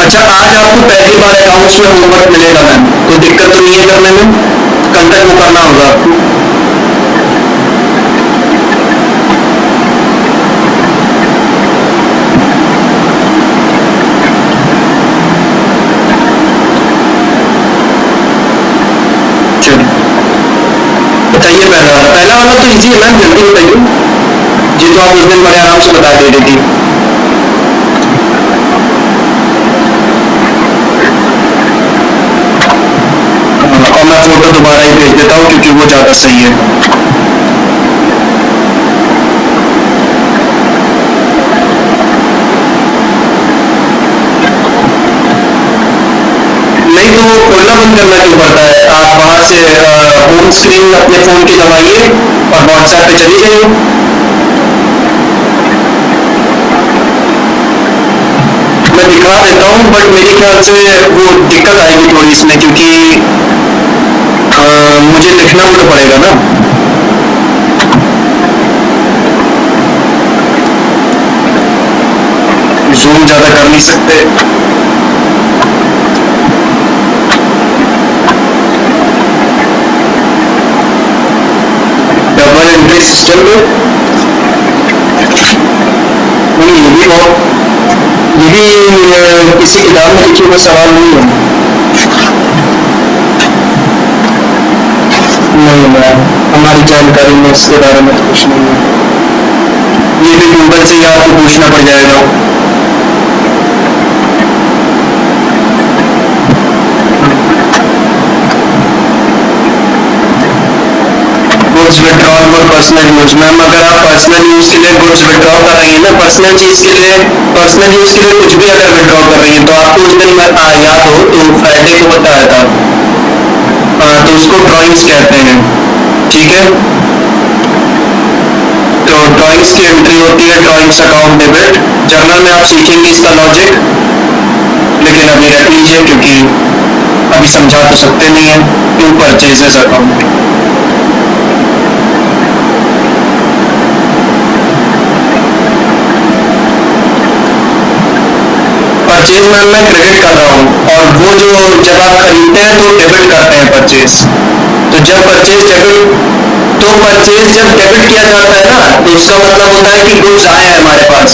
अच्छा, आज आपको पहली बार अकाउंट्स में होमवर्क मिलेगा मैम, कोई दिक्कत तो नहीं है करने में? कल तक वो करना होगा आपको। बताइए पहला वाला तो इजी है मैम, जल्दी बताइए। जी तो आप उस दिन बड़े आराम से बता दे रही थी। और मैं फोटो दोबारा ही भेज देता हूँ क्योंकि वो ज्यादा सही है। नहीं तो खोलना बंद करना क्यों पड़ता है? आप वहां से होम स्क्रीन अपने फोन की दबाइए और व्हाट्सएप पे चली जाइए। मैं दिखा देता हूँ बट मेरे ख्याल से वो दिक्कत आएगी थोड़ी इसमें, क्योंकि मुझे लिखना भी तो पड़ेगा ना। जूम ज्यादा कर नहीं सकते। डबल एंट्री सिस्टम में नहीं, ये भी किसी किताब में लिखे हुए सवाल नहीं है। नहीं मैम, हमारी जानकारी में इसके बारे में तो कुछ नहीं है। ये भी गूगल से ही आपको पूछना पड़ जाएगा। Goods withdrawal for personal use. Ma'am अगर आप पर्सनल यूज के लिए गुड्स विड्रॉ कर रही हैं ना, पर्सनल चीज के लिए, पर्सनल यूज के लिए कुछ भी अगर विड्रॉ कर रही हैं तो आपको उस दिन याद हो तो फ्राइडे को बताया था, तो उसको ड्राइंग्स कहते हैं, ठीक है। तो ड्राइंग्स की एंट्री होती है ड्राइंग्स अकाउंट डेबिट। जर्नल में आप सीखेंगे इसका लॉजिक, लेकिन अभी रख लीजिए क्योंकि अभी समझा तो सकते नहीं है। To purchases account, purchase ma'am मैं क्रेडिट कर रहा हूँ, और वो जो जब आप खरीदते हैं तो डेबिट करते हैं परचेज। तो जब परचेज जब डेबिट किया जाता है ना, तो उसका मतलब होता है कि गुड्स आए हैं हमारे पास।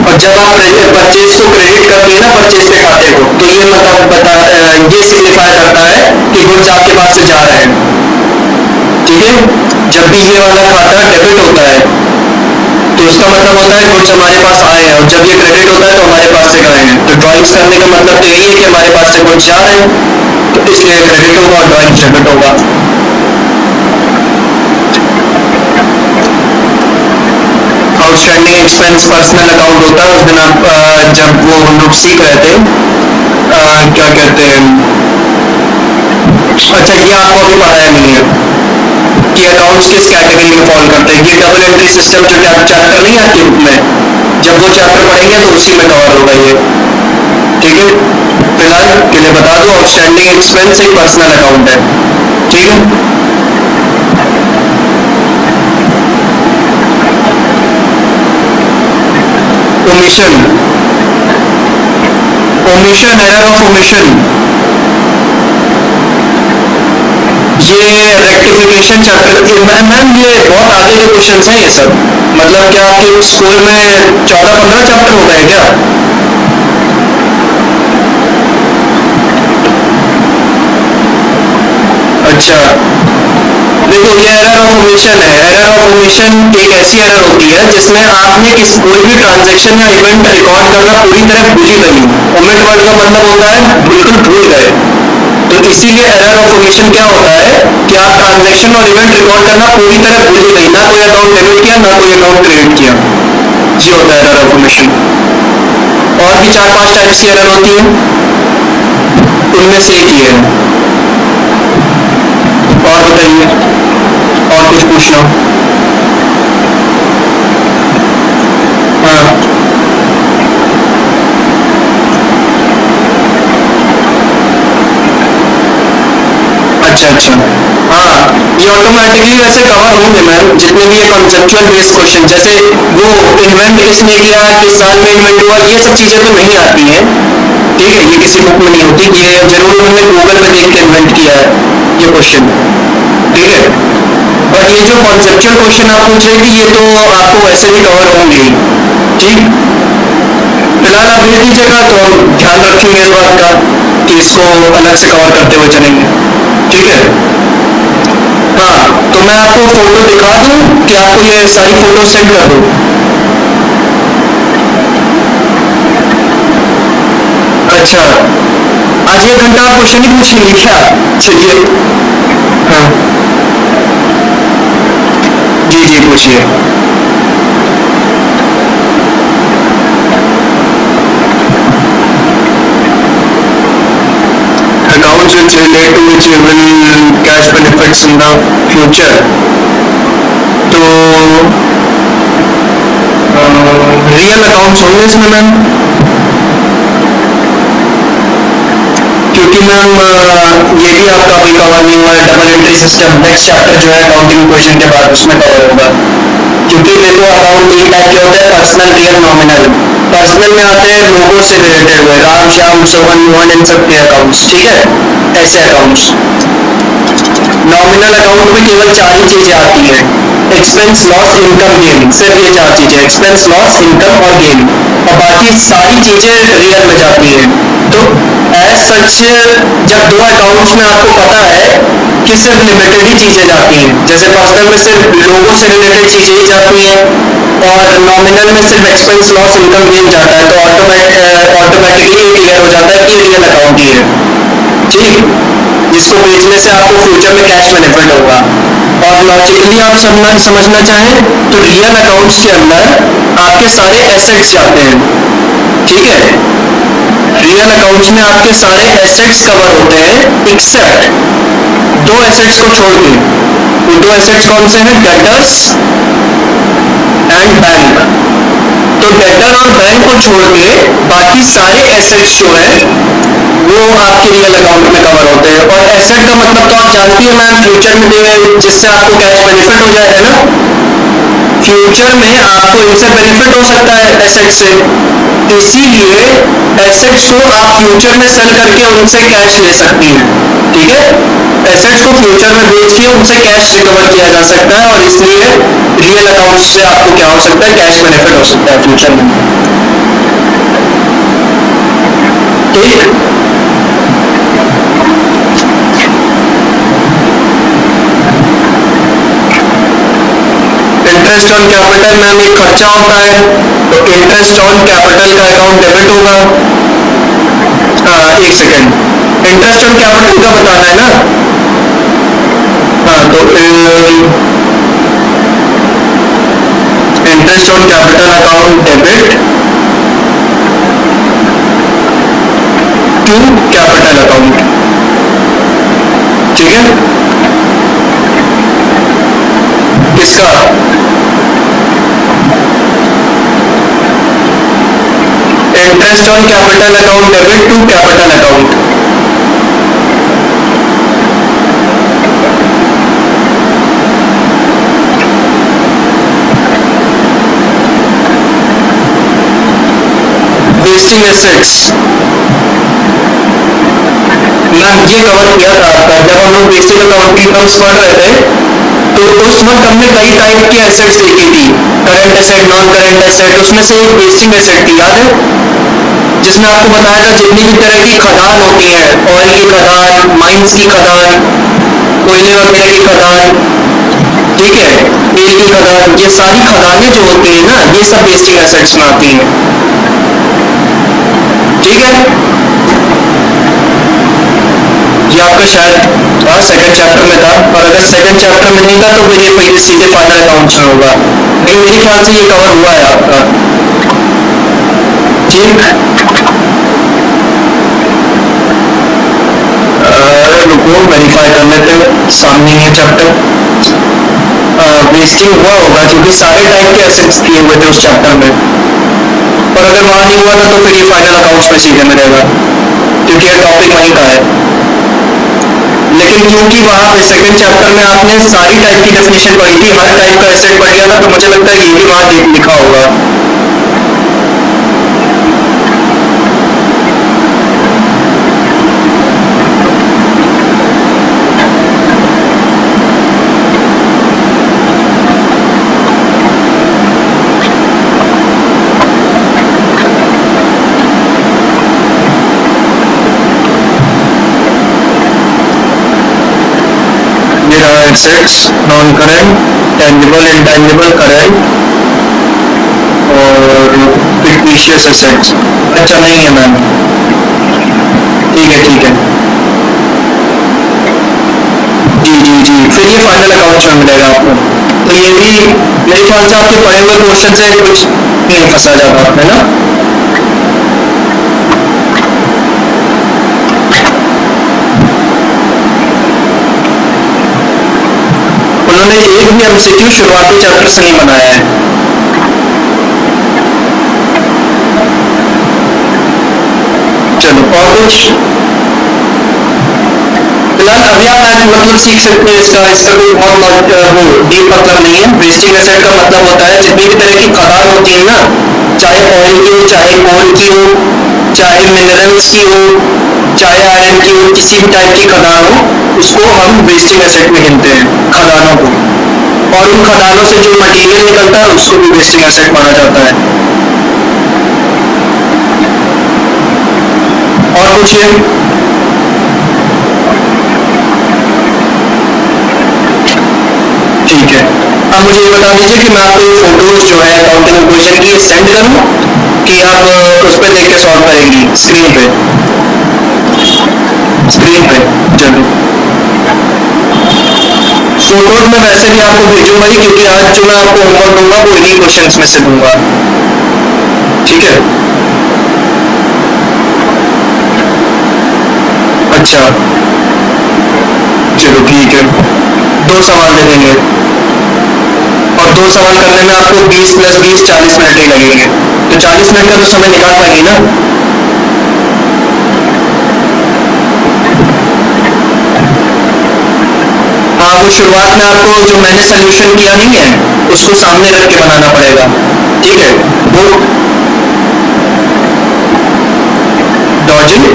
और जब आप परचेज को क्रेडिट करते हैं ना परचेज के खाते को, तो ये मतलब ये सिग्निफाई करता है कि गुड्स आपके पास से जा रहे हैं, ठीक है। जब भी ये वाला खाता डेबिट होता है तो उसका मतलब होता है गुड्स हमारे पास आए हैं, और जब ये क्रेडिट होता है तो हमारे पास से गए हैं। तो ड्राइंग्स करने का मतलब तो यही है कि हमारे पास से गुड्स जा रहे हैं, तो इसलिए क्रेडिट होगा और ड्राइंग्स डेबिट होगा। आउटस्टैंडिंग एक्सपेंस पर्सनल अकाउंट होता है। उस दिन आप जब वो हम लोग सीख रहे थे क्या कहते हैं, अच्छा ये आपको अभी पढ़ाया नहीं है कि अकाउंट्स किस कैटेगरी में फॉल करते हैं। ये डबल एंट्री सिस्टम जो चैप्टर नहीं आती बुक में, जब वो चैप्टर पढ़ेंगे तो उसी में कवर होगा ये, ठीक है। फिलहाल के लिए बता दो आउटस्टैंडिंग एक्सपेंस एक पर्सनल अकाउंट है, ठीक है। Omission, omission, error of omission, ये रेक्टिफिकेशन चैप्टर। मैम ये बहुत आगे के क्वेश्चन हैं ये सब, मतलब क्या आपके स्कूल में 14-15 चैप्टर हो गए क्या? अच्छा देखो, ये एरर ऑफ ओमिशन है। एरर ऑफ ओमिशन एक ऐसी एरर होती है जिसमें आपने कोई भी ट्रांजैक्शन या इवेंट रिकॉर्ड करना पूरी तरह भूल ही गई। ओमिट वर्ड का मतलब होता है बिल्कुल भूल गए। तो इसीलिए एरर ऑफ ओमिशन क्या होता है कि आप ट्रांजैक्शन और इवेंट रिकॉर्ड करना पूरी तरह भूल ही गई, ना कोई अकाउंट डेबिट किया ना कोई अकाउंट क्रेडिट किया, ये होता है एरर ऑफ ओमिशन। और भी 4-5 टाइप्स की एरर होती है, उनमें से एक ही है। और बताइए, और कुछ पूछना? हाँ अच्छा अच्छा, हाँ ये ऑटोमेटिकली वैसे कवर होंगे मैम, जितने भी ये कॉन्सेप्चुअल बेस्ड क्वेश्चन, जैसे वो इन्वेंट किसने किया, किस साल में इन्वेंट हुआ, ये सब चीजें तो नहीं आती हैं, ठीक है, ये किसी बुक में नहीं होती, ये जरूर उन्होंने गूगल पे देख के इन्वेंट किया है ये क्वेश्चन, ठीक है। और ये जो कॉन्सेप्चुअल क्वेश्चन आप पूछ रहे कि ये तो आपको वैसे भी कवर होंगे ही, ठीक। फिलहाल आप लिख लीजिएगा तो हम ध्यान रखेंगे इस बात का कि इसको अलग से कवर करते हुए चलेंगे, ठीक है। हाँ तो मैं आपको फोटो दिखा दूं कि आपको ये सारी फोटो सेंड कर दूं? अच्छा, आज 1 घंटा आप क्वेश्चन ही पूछेंगे क्या? चलिए, हाँ जी जी पूछिए। Accounts which relate to which will cash benefits in the future. तो रियल अकाउंट्स होंगे इसमें मैम, क्योंकि मैम ये भी आपका अभी कवर नहीं हुआ है, double entry system next chapter जो है अकाउंटिंग क्वेश्चन के बाद उसमें कवर होगा। क्योंकि देखो अकाउंट 3 टाइप के होते हैं, पर्सनल, रियल, नॉमिनल। पर्सनल में आते हैं लोगों से रिलेटेड हुए, राम श्याम सोहन मोहन इन सब के अकाउंट्स, ठीक है, ऐसे अकाउंट्स। नॉमिनल अकाउंट में केवल 4 ही चीजें आती हैं, एक्सपेंस लॉस इनकम गेन, सिर्फ ये 4 चीजें, एक्सपेंस लॉस इनकम और गेन, और बाकी सारी चीजें रियल में जाती हैं। तो एज सच जब 2 अकाउंट्स में आपको पता है कि सिर्फ लिमिटेड ही चीजें जाती हैं, जैसे पर्सनल में सिर्फ लोगों से रिलेटेड चीजें ही जाती हैं और नॉमिनल में सिर्फ एक्सपेंस लॉस इनकम गेन जाता है, तो ऑटोमेटिकली क्लियर हो जाता है कि रियल अकाउंट ही है, ठीक, जिसको बेचने से आपको फ्यूचर में कैश बेनिफिट होगा। और लॉजिकली आप समझना चाहें तो रियल अकाउंट्स के अंदर आपके सारे एसेट्स जाते हैं, ठीक है, रियल अकाउंट्स में आपके सारे एसेट्स कवर होते हैं एक्सेप्ट 2 एसेट्स को छोड़ के। वो 2 एसेट्स कौन से हैं? Debtors and bank. तो डेटर और बैंक को छोड़ के बाकी सारे एसेट्स जो है वो आपके रियल अकाउंट में कवर होते हैं। और एसेट का मतलब तो आप जानती हैं मैम, फ्यूचर में जिससे आपको कैश बेनिफिट हो जाए, है ना, फ्यूचर में आपको इनसे बेनिफिट हो सकता है एसेट से, इसीलिए एसेट्स को आप फ्यूचर में सेल करके उनसे कैश ले सकती हैं, ठीक है, एसेट्स को फ्यूचर में बेच के उनसे कैश रिकवर किया जा सकता है, और इसलिए रियल अकाउंट से आपको क्या हो सकता है, कैश बेनिफिट हो सकता है फ्यूचर में, ठीक। इंटरेस्ट ऑन कैपिटल मैम एक खर्चा होता है, तो इंटरेस्ट ऑन कैपिटल का अकाउंट डेबिट होगा। एक सेकेंड, इंटरेस्ट ऑन कैपिटल का बताना है ना, हाँ तो interest on capital account debit to capital account, ठीक है, इसका interest on capital account debit to capital account, wasting assets ma'am ये कवर किया था आपका, जब हम लोग बेसिक अकाउंटिंग टर्म्स पढ़ रहे थे तो उस वक्त हमने कई टाइप के एसेट्स देखी थी, current asset, non current asset, उसमें से एक वेस्टिंग एसेट थी, याद है, जिसमें आपको बताया था जितनी भी तरह की खदान होती है, ऑयल की खदान, माइंस की खदान, कोयले वगैरह की खदान, ठीक है, तेल की खदान, ये सारी खदानें जो होती है ना, ये सब वेस्टिंग एसेट्स में आती है, ठीक है। ये आपका शायद सेकंड चैप्टर में था, और अगर सेकंड चैप्टर में नहीं था तो फिर ये सीधे फाइनल अकाउंट्स में होगा, लेकिन मेरे ख्याल से ये कवर हुआ है आपका, ठीक। रुको वेरीफाई कर लेते हैं, सामने ये चैप्टर वेस्टिंग हुआ होगा क्योंकि सारे टाइप के एसेट्स किए हुए थे उस चैप्टर में, और अगर वहां नहीं हुआ था तो फिर ये फाइनल अकाउंट्स में सीधे मिलेगा क्योंकि ये टॉपिक वहीं का है। लेकिन क्योंकि वहां पे सेकंड चैप्टर में आपने सारी टाइप की डेफिनेशन पढ़ी थी, हर टाइप का एसेट पढ़ लिया था, तो मुझे लगता है ये भी वहां लिखा होगा। Assets, non current, tangible, intangible, current और फिक्टिशियस एसेट्स। अच्छा नहीं है मैम, ठीक है ठीक है, जी जी जी, फिर ये फाइनल अकाउंट्स में मिलेगा आपको। तो ये भी मेरे ख्याल से आपके पढ़े हुए क्वेश्चन से कुछ नहीं फंसा जाता है ना। उन्होंने एक भी एमसीक्यू शुरुआती चैप्टर से नहीं बनाया है। चलो और कुछ फिलहाल अभी आप मतलब सीख सकते हैं इसका इसका कोई बहुत वो डीप मतलब नहीं है। वेस्टिंग एसेट का मतलब होता है जितनी भी तरह की खदान होती है ना, चाहे ऑयल की हो, चाहे कोल की हो, चाहे मिनरल्स की हो, चाहे आयरन की हो, किसी भी टाइप की खदान हो, उसको हम वेस्टिंग एसेट में गिनते हैं, खदानों को। और उन खदानों से जो मटेरियल निकलता है उसको भी वेस्टिंग एसेट माना जाता है। और पूछिए। ठीक है, अब मुझे ये बता दीजिए कि मैं आपको ये फोटोज जो है अकाउंटिंग इक्वेशन की सेंड करूं कि आप उस पर देख के सॉल्व करेंगी स्क्रीन पे। चलो फोटोज में वैसे भी आपको भेजूंगा ही, क्योंकि आज जो मैं आपको होमवर्क दूंगा वो इन्हीं क्वेश्चंस में से दूंगा, ठीक है। अच्छा चलो ठीक है, 2 सवाल दे देंगे और 2 सवाल करने में आपको 20 + 20 40 मिनट ही लगेंगे, तो 40 मिनट का तो समय निकाल पाएंगे ना। हाँ, वो शुरुआत में आपको जो मैंने सोल्यूशन किया नहीं है उसको सामने रख के बनाना पड़ेगा, ठीक है। वो डॉजिंग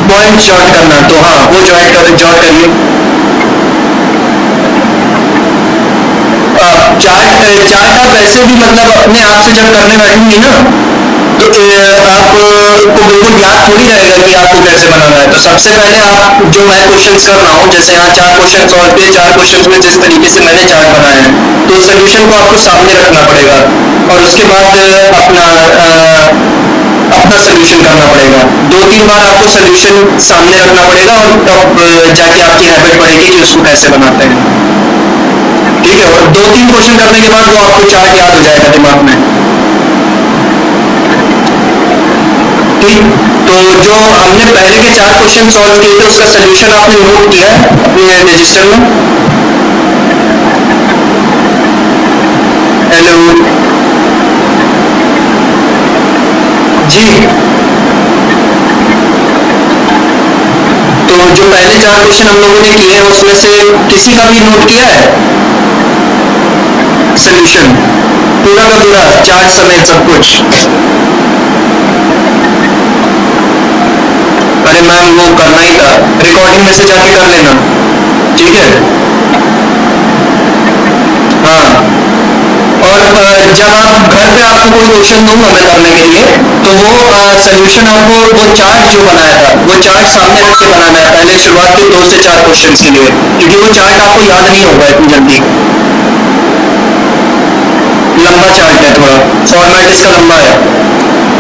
पॉइंट शॉर्ट करना, तो हाँ वो जॉइन करिए। चार्ट आप वैसे भी मतलब अपने आप से जब करने बैठूंगी ना तो आपको बिल्कुल याद थोड़ी रहेगा कि आपको कैसे बनाना है। तो सबसे पहले आप जो मैं क्वेश्चंस कर रहा हूँ, जैसे यहाँ 4 क्वेश्चन सॉल्व किए, 4 क्वेश्चन में जिस तरीके से मैंने चार्ट बनाया है, तो सोल्यूशन को आपको सामने रखना पड़ेगा और उसके बाद अपना सोल्यूशन करना पड़ेगा। 2-3 बार आपको सोल्यूशन सामने रखना पड़ेगा और तब जाके आपकी हैबिट बढ़ेगी कि उसको कैसे बनाते हैं, ठीक है। और 2-3 क्वेश्चन करने के बाद वो आपको चार्ट याद हो जाएगा दिमाग में, ठीक। तो जो हमने पहले के 4 क्वेश्चन सॉल्व किए थे उसका सोल्यूशन आपने नोट किया है अपने रजिस्टर में। हेलो जी, तो जो पहले 4 क्वेश्चन हम लोगों ने किए हैं उसमें से किसी का भी नोट किया है सोल्यूशन पूरा का पूरा, चार्ट समेत सब कुछ? अरे मैम वो करना ही था, रिकॉर्डिंग में से जाके कर लेना, ठीक है। हाँ, और जब आप घर पे आपको कोई क्वेश्चन दूंगा मैं करने के लिए, तो वो सोल्यूशन आपको वो चार्ट जो बनाया था वो चार्ट सामने रख के बनाना है पहले शुरुआत के 2 से 4 क्वेश्चन के लिए, क्योंकि वो चार्ट आपको याद नहीं होगा इतनी जल्दी। लंबा चार्ट है, थोड़ा फॉर्मेट इसका लंबा है,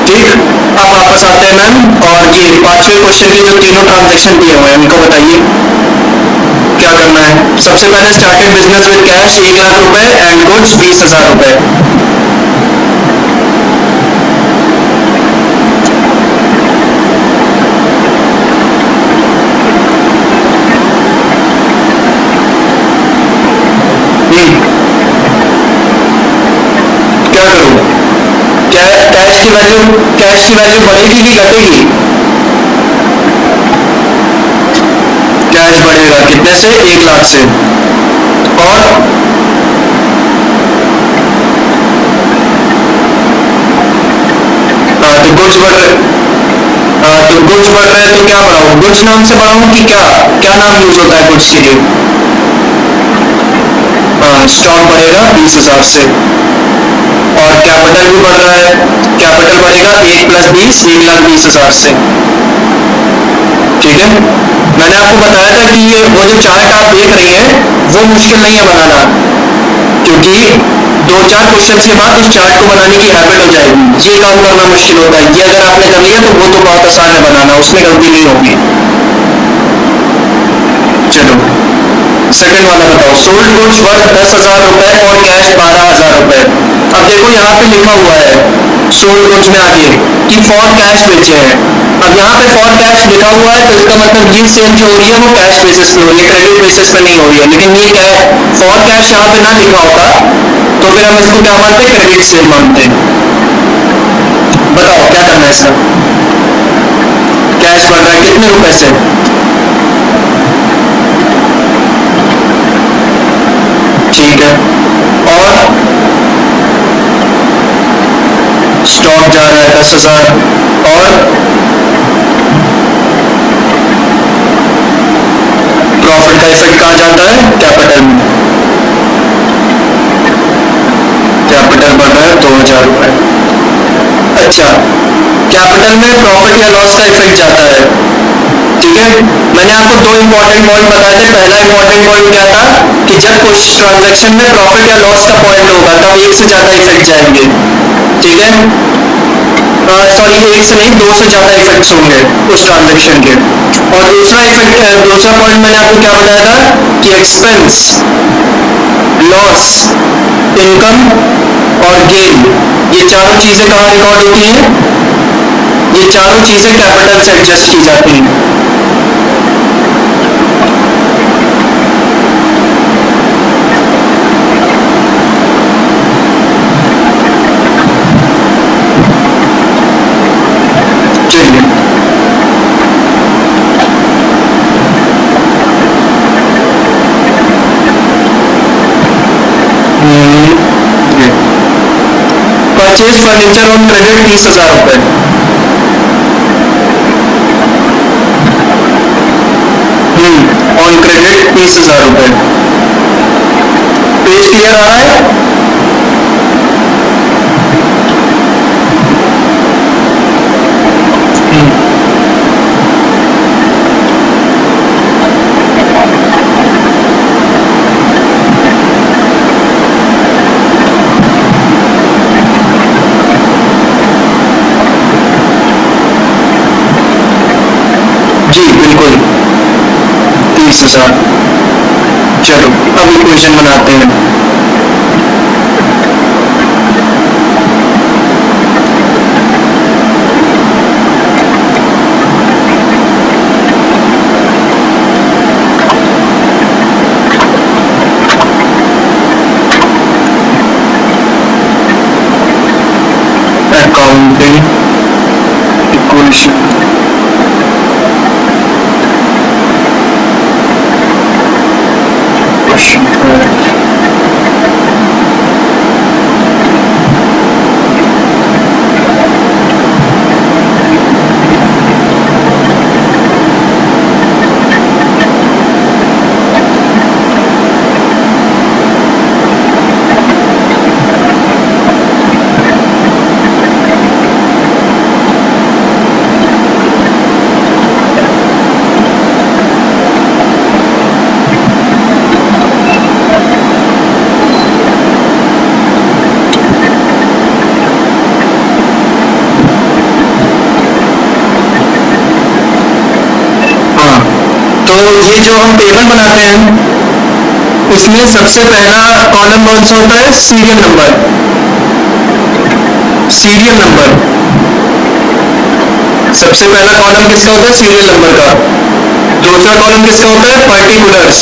ठीक। अब वापस आते हैं मैम, और ये 5वें क्वेश्चन के जो तीनों ट्रांजेक्शन दिए हुए हैं उनको बताइए क्या करना है। सबसे पहले started business with cash 1 lakh रुपए एंड गुड्स 20,000 रुपए। क्या करूं? क्या कैश की वैल्यू बढ़ेगी कि घटेगी? बढ़ेगा, कितने से? 1 लाख से। और तो गुड्स बढ़ रहे, तो गुड्स बढ़ रहे हैं तो क्या बढ़ाऊं? गुड्स नाम से बढ़ाऊं कि क्या क्या नाम यूज होता है गुड्स के लिए? स्टॉक बढ़ेगा 20,000 से। और कैपिटल भी बढ़ रहा है, कैपिटल बढ़ेगा 1 + 20, 1,20,000 से। ठीक है, मैंने आपको बताया था कि ये वो जो चार्ट आप देख रही हैं वो मुश्किल नहीं है बनाना, क्योंकि 2-4 क्वेश्चन के बाद उस चार्ट को बनाने की हैबिट हो जाएगी। ये काम करना मुश्किल होता है, ये अगर आपने कर लिया तो वो तो बहुत आसान है बनाना, उसमें गलती नहीं होगी। चलो सेकंड वाला बताओ। सोल्ड गुड्स वर्थ 10,000 रुपए और कैश 12,000 रुपए। अब देखो यहाँ पे लिखा हुआ है सोल्ड गुड्स में आगे कि फॉर कैश बेचे हैं। अब यहाँ पे फॉर कैश लिखा हुआ है तो इसका मतलब ये सेल जो हो रही है वो कैश बेसिस पे हो रही है, क्रेडिट बेसिस पे नहीं हो रही है। लेकिन ये क्या है, फॉर कैश यहाँ पे ना लिखा होता तो फिर हम इसको क्या मानते? क्रेडिट सेल मानते। बताओ क्या करना है इसका? कैश बन रहा है कितने रुपए से? ठीक है, और स्टॉक जा रहा है 10,000, और प्रॉफिट का इफेक्ट कहाँ जाता है? कैपिटल में। कैपिटल बढ़ रहा है 2,000 रुपए। अच्छा, कैपिटल में प्रॉफिट या लॉस का इफेक्ट जाता है। ठीक है, मैंने आपको 2 इंपॉर्टेंट पॉइंट बताए थे। पहला इंपॉर्टेंट पॉइंट क्या था कि जब कुछ ट्रांजैक्शन में प्रॉफिट या लॉस का पॉइंट होगा तब 1 से ज्यादा इफेक्ट जाएंगे। ठीक है, सॉरी 1 से नहीं 2 से ज्यादा इफेक्ट्स होंगे उस ट्रांजैक्शन के। और दूसरा इफेक्ट, दूसरा पॉइंट मैंने आपको क्या बताया था कि एक्सपेंस, लॉस, इनकम और गेन, ये चारों चीजें कहाँ रिकॉर्ड होती हैं? ये चारों चीजें कैपिटल से एडजस्ट की जाती हैं। चलिए परचेज फर्नीचर ऑन क्रेडिट 30,000 रुपए। ऑन क्रेडिट 30,000 रुपए। पेज क्लियर आ रहा है? जी बिल्कुल 30,000। चलो अब इक्वेशन बनाते हैं। अकाउंटिंग इक्वेशन, तो ये जो हम टेबल बनाते हैं इसमें सबसे पहला कॉलम कौन सा होता है? Serial number. सीरियल नंबर सबसे पहला कॉलम किसका होता है? सीरियल नंबर का। दूसरा कॉलम किसका होता है? पर्टिकुलर्स।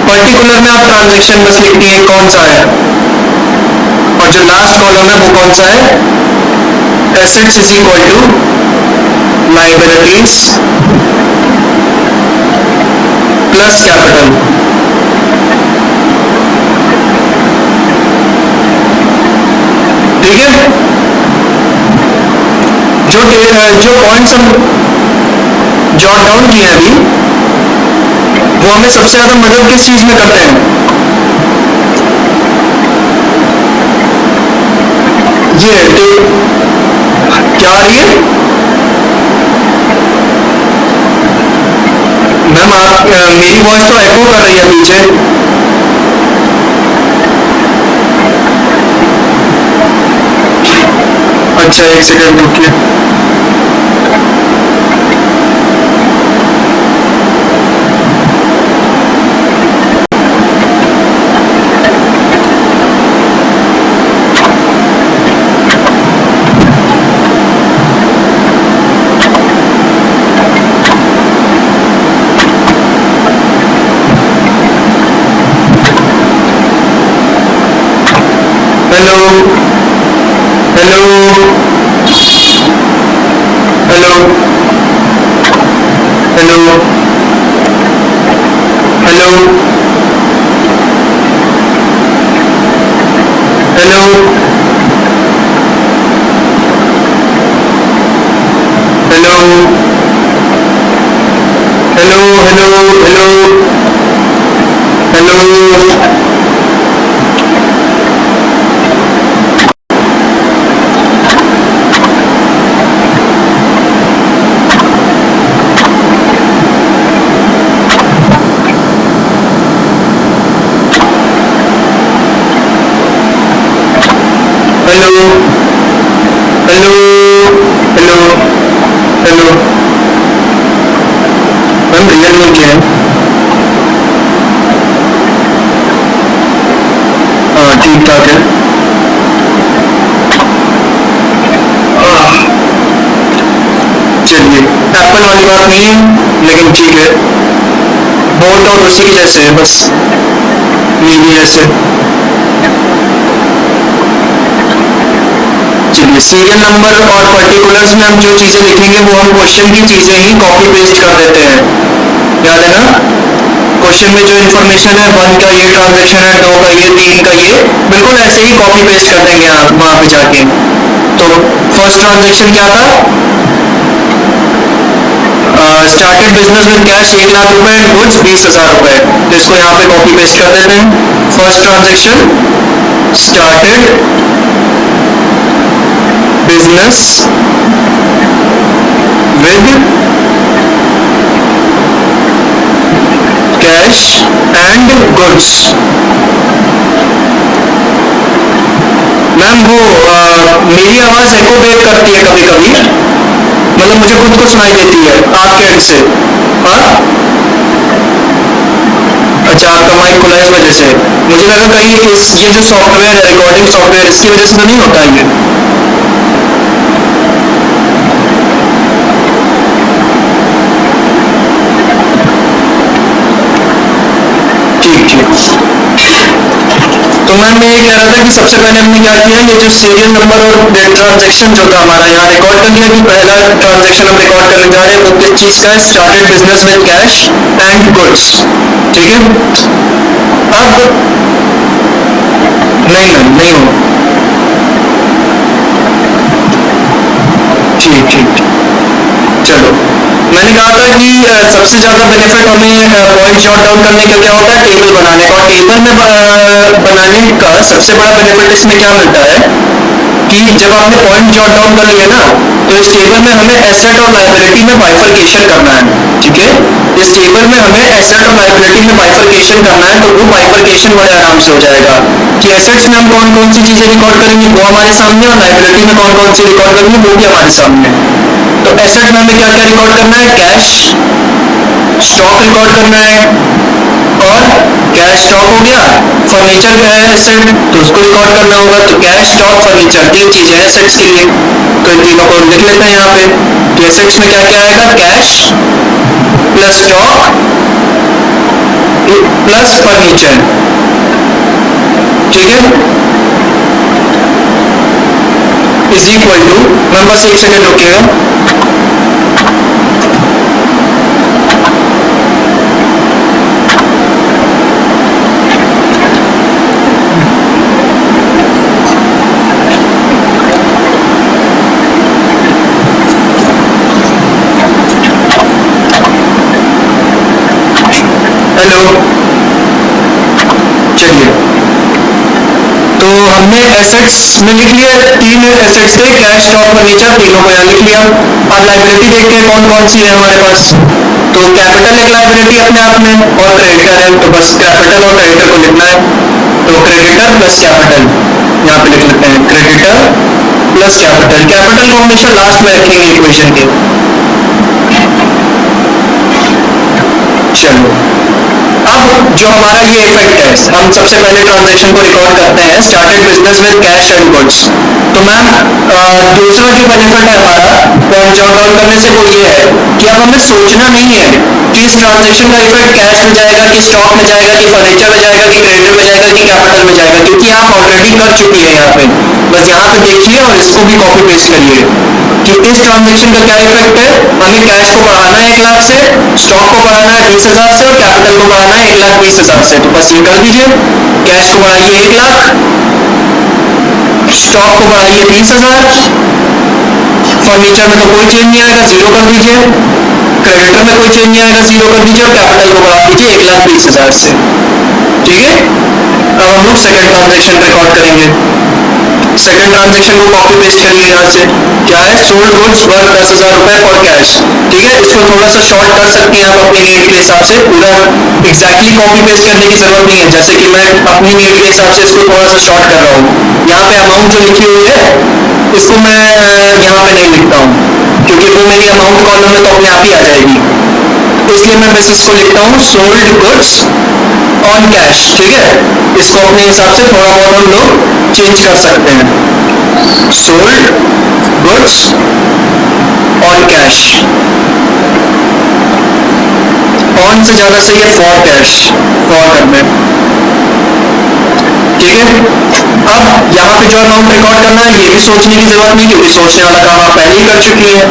पर्टिकुलर में आप ट्रांजैक्शन बस लिखती है कौन सा है, और जो लास्ट कॉलम है वो कौन सा है? Assets is equal to liabilities plus capital. ठीक है, जो पॉइंट्स हम जॉट डाउन किए हैं अभी, वो हमें सबसे ज्यादा मदद किस चीज में करते हैं? ये क्या आ रही है मैम? आप मेरी वॉइस तो एको कर रही है पीछे। अच्छा, एक सेकंड रुकिए। Hello hello hello hello hello hello hello hello hello hello hello hello hello hello hello ma'am, real में क्या है? हाँ, ठीक ठाक है। चलिए, एप्पल वाली बात नहीं है, लेकिन ठीक है। बोट और उसी के जैसे है, बस नीली जैसे। चलिए, सीरियल नंबर और पर्टिकुलर्स में हम जो चीजें लिखेंगे वो हम क्वेश्चन की चीजें ही कॉपी पेस्ट कर देते हैं, याद है ना? क्वेश्चन में जो इन्फॉर्मेशन है, 1 का ये ट्रांजेक्शन है, 2 का ये, 3 का ये, बिल्कुल ऐसे ही कॉपी पेस्ट कर देंगे आप वहां पे जाके। तो फर्स्ट ट्रांजेक्शन क्या था? स्टार्टेड बिजनेस विद कैश 1,00,000 रुपए, गुड्स 20,000 रुपए। तो इसको यहाँ पे कॉपी पेस्ट कर देते हैं। First transaction, started business with cash and goods. Ma'am, वो मेरी आवाज एको ब्रेक करती है कभी कभी, मतलब मुझे खुद को सुनाई देती है आपके एंड से। हाँ, अच्छा, आपका माइक खुला है इस वजह से। मुझे लगा कहीं ये जो सॉफ्टवेयर है, रिकॉर्डिंग सॉफ्टवेयर, इसकी वजह से तो नहीं होता ये। ठीक ठीक। तो मैम, मैं ये कह रहा था कि सबसे पहले हमने क्या किया, ये जो सीरियल नंबर और ट्रांजेक्शन जो था हमारा, यहाँ रिकॉर्ड कर लिया कि पहला ट्रांजेक्शन हम रिकॉर्ड करने जा रहे हैं, वो किस चीज का है? Started business with cash and goods. ठीक है, अब नहीं मैम, नहीं हो। ठीक ठीक, चलो। मैंने कहा था कि सबसे ज्यादा बेनिफिट हमें पॉइंट शॉट डाउन करने का क्या होता है? टेबल बनाने का। और टेबल में बनाने का सबसे बड़ा बेनिफिट इसमें क्या मिलता है कि जब आपने पॉइंट जॉट डाउन कर लिए ना, तो इस टेबल में हमें एसेट और लायबिलिटी में बाइफरकेशन करना है। ठीक है, इस टेबल में हमें एसेट और लायबिलिटी में बाइफरकेशन करना है, तो वो बाइफरकेशन बड़े आराम से हो जाएगा कि एसेट्स में हम कौन कौन सी चीजें रिकॉर्ड करेंगे वो हमारे सामने, और लायबिलिटी में कौन कौन सी रिकॉर्ड करेंगे वो भी हमारे सामने। तो एसेट में हमें क्या क्या रिकॉर्ड करना है? कैश स्टॉक रिकॉर्ड करना है, और कैश स्टॉक हो गया। फर्नीचर का है एसेट, तो उसको रिकॉर्ड करना होगा। तो कैश स्टॉक फर्नीचर, 3 चीजें एसेट्स के लिए, तो इन तीनों को लिख लेते हैं यहाँ पे। तो एसेट्स में क्या क्या आएगा? Cash plus stock plus furniture. ठीक है, इज इक्वल टू, मैं बस एक सेकेंड रुकिएगा। हमने एसेट्स में लिख लिया, तीन एसेट्स थे, कैश, स्टॉक, फर्नीचर, तीनों को यहाँ लिख लिया। अब लाइबिलिटी देखते हैं कौन कौन सी है हमारे पास। तो कैपिटल एक लाइबिलिटी अपने आप में और क्रेडिटर है, तो बस कैपिटल और क्रेडिटर को लिखना है। तो क्रेडिटर प्लस कैपिटल यहाँ पे लिख लेते हैं, क्रेडिटर प्लस कैपिटल। कैपिटल को हमेशा लास्ट में रखेंगे इक्वेशन के। चलो, अब जो हमारा ये इफेक्ट है, हम सबसे पहले ट्रांजैक्शन को रिकॉर्ड करते हैं, started business with cash and goods. तो मैम दूसरा जो बेनिफिट है हमारा पॉइंट जॉट डाउन करने से वो ये है कि अब हमें सोचना नहीं है कि इस ट्रांजैक्शन का इफेक्ट कैश में जाएगा कि स्टॉक में जाएगा कि फर्नीचर में जाएगा कि क्रेडिटर में जाएगा कि कैपिटल में जाएगा, क्योंकि आप ऑलरेडी कर चुकी है यहाँ पे। बस यहाँ पे देखिए और इसको भी कॉपी पेस्ट करिए कि इस ट्रांजैक्शन का क्या इफेक्ट है। हमें कैश को बढ़ाना है 1 लाख से, स्टॉक को बढ़ाना है 20,000 से और कैपिटल को बढ़ाना है 1,20,000 से। तो बस ये कर दीजिए, कैश को बढ़ाइए 1 लाख, स्टॉक को बढ़ाइए 20,000, फर्नीचर में तो कोई चेंज नहीं आएगा, 0 कर दीजिए, क्रेडिटर में कोई चेंज नहीं आएगा, 0 कर दीजिए और कैपिटल को बढ़ा दीजिए 1,20,000 से। ठीक है, अब हम लोग सेकंड ट्रांजैक्शन रिकॉर्ड करेंगे। सेकंड ट्रांजैक्शन को कॉपी पेस्ट करिए यहाँ से। क्या है, सोल्ड गुड्स वर्थ 10,000 रुपए फॉर कैश। ठीक है, इसको थोड़ा सा शॉर्ट कर सकते हैं आप अपनी नीड के हिसाब से, पूरा एग्जैक्टली कॉपी पेस्ट करने की जरूरत नहीं है। जैसे कि मैं अपनी नीड के हिसाब से इसको थोड़ा सा शॉर्ट कर रहा हूँ। यहाँ पे अमाउंट जो लिखी हुई है इसको मैं यहाँ पे नहीं लिखता हूँ, क्योंकि वो मेरी अमाउंट कॉलम में तो अपने आप ही आ जाएगी, इसलिए मैं बस इसको लिखता हूँ सोल्ड गुड्स ऑन कैश। ठीक है, इसको अपने हिसाब से थोड़ा बहुत हम लोग चेंज कर सकते हैं। Sold goods on cash, on से ज्यादा सही है फॉर कैश, फॉर करने। ठीक है, अब यहाँ पे जो अमाउंट रिकॉर्ड करना है ये भी सोचने की जरूरत नहीं, क्योंकि सोचने वाला काम आप पहले ही कर चुकी है।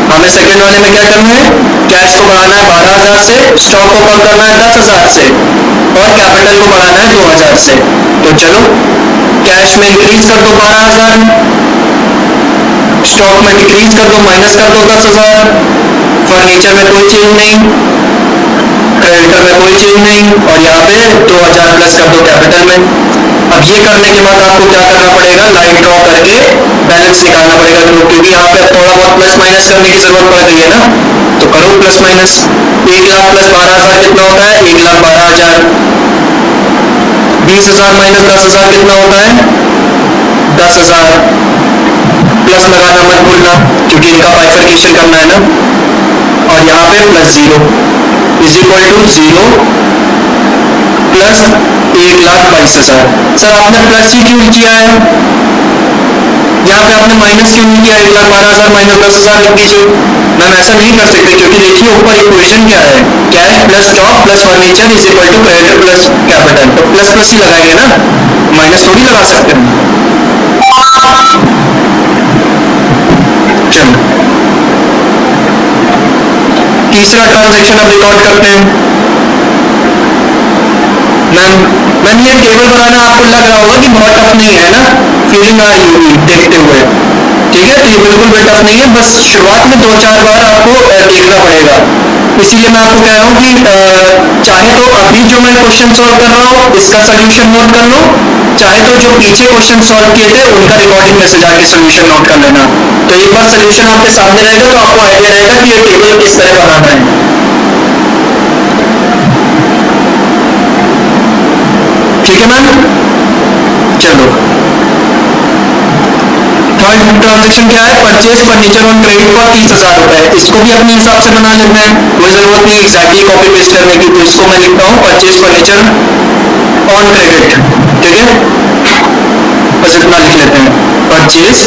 हमें सेकंड वाले में क्या करना है, कैश को बढ़ाना है 12,000 से, स्टॉक को कम करना है 10,000 से और कैपिटल को बढ़ाना है 2,000 से। तो चलो, कैश में इंक्रीज कर दो 12,000, स्टॉक में डिक्रीज कर दो, माइनस कर दो 10,000, फर्नीचर में कोई चेंज नहीं, क्रेडिटर में कोई चेंज नहीं और यहाँ पे 2,000 प्लस कर दो कैपिटल में। अब ये करने के बाद आपको क्या करना पड़ेगा, लाइन ड्रॉ करके बैलेंस निकालना पड़ेगा, क्योंकि यहाँ पे थोड़ा बहुत प्लस माइनस करने की जरूरत पड़ गई है ना। तो करो प्लस माइनस। 1 लाख प्लस 12,000 कितना होता है, 1,12,000। 20,000 माइनस 10,000 कितना होता है, 10,000। प्लस लगाना मत भूलना, क्योंकि इनका बाइफरकेशन करना है ना। और यहाँ पे plus 0 is equal to 0 plus 1,22,000। Sir आपने प्लस ही क्यों किया है, यहाँ पे आपने माइनस क्यों नहीं किया, 1,12,000 माइनस 10,000 लिख दीजिए। मैम ऐसा नहीं कर सकते, क्योंकि देखिए ऊपर इक्वेशन क्या है, cash plus stock plus furniture is equal to creditor plus capital. तो प्लस प्लस ही लगाएंगे ना, माइनस थोड़ी लगा सकते हैं। चलो, तीसरा ट्रांजैक्शन अब रिकॉर्ड करते हैं। मैम ये टेबल बनाना आपको लग रहा होगा कि बहुत टफ नहीं है ना, फीलिंग आ रही होगी देखते हुए। ठीक है, तो ये बिल्कुल भी टफ नहीं है, बस शुरुआत में 2-4 बार आपको देखना पड़ेगा। इसीलिए मैं आपको कह रहा हूँ कि चाहे तो अभी जो मैं क्वेश्चन सॉल्व कर रहा हूँ इसका सोल्यूशन नोट कर लो, चाहे तो जो पीछे क्वेश्चन सॉल्व किए थे उनका रिकॉर्डिंग में से जाके सोल्यूशन नोट कर लेना। तो एक बार सोल्यूशन आपके सामने रहेगा तो आपको आइडिया रहेगा कि ये टेबल किस तरह बनाना है। ठीक है मैम, चलो थर्ड ट्रांजैक्शन क्या है, purchase furniture on credit for 30,000 रुपए। इसको भी अपने हिसाब से बना लेते हैं, कोई जरूरत नहीं एग्जैक्टली कॉपी पेस्ट करने की। तो इसको मैं लिखता हूँ परचेज फर्नीचर ऑन क्रेडिट। ठीक है, बस इतना लिख लेते हैं, परचेज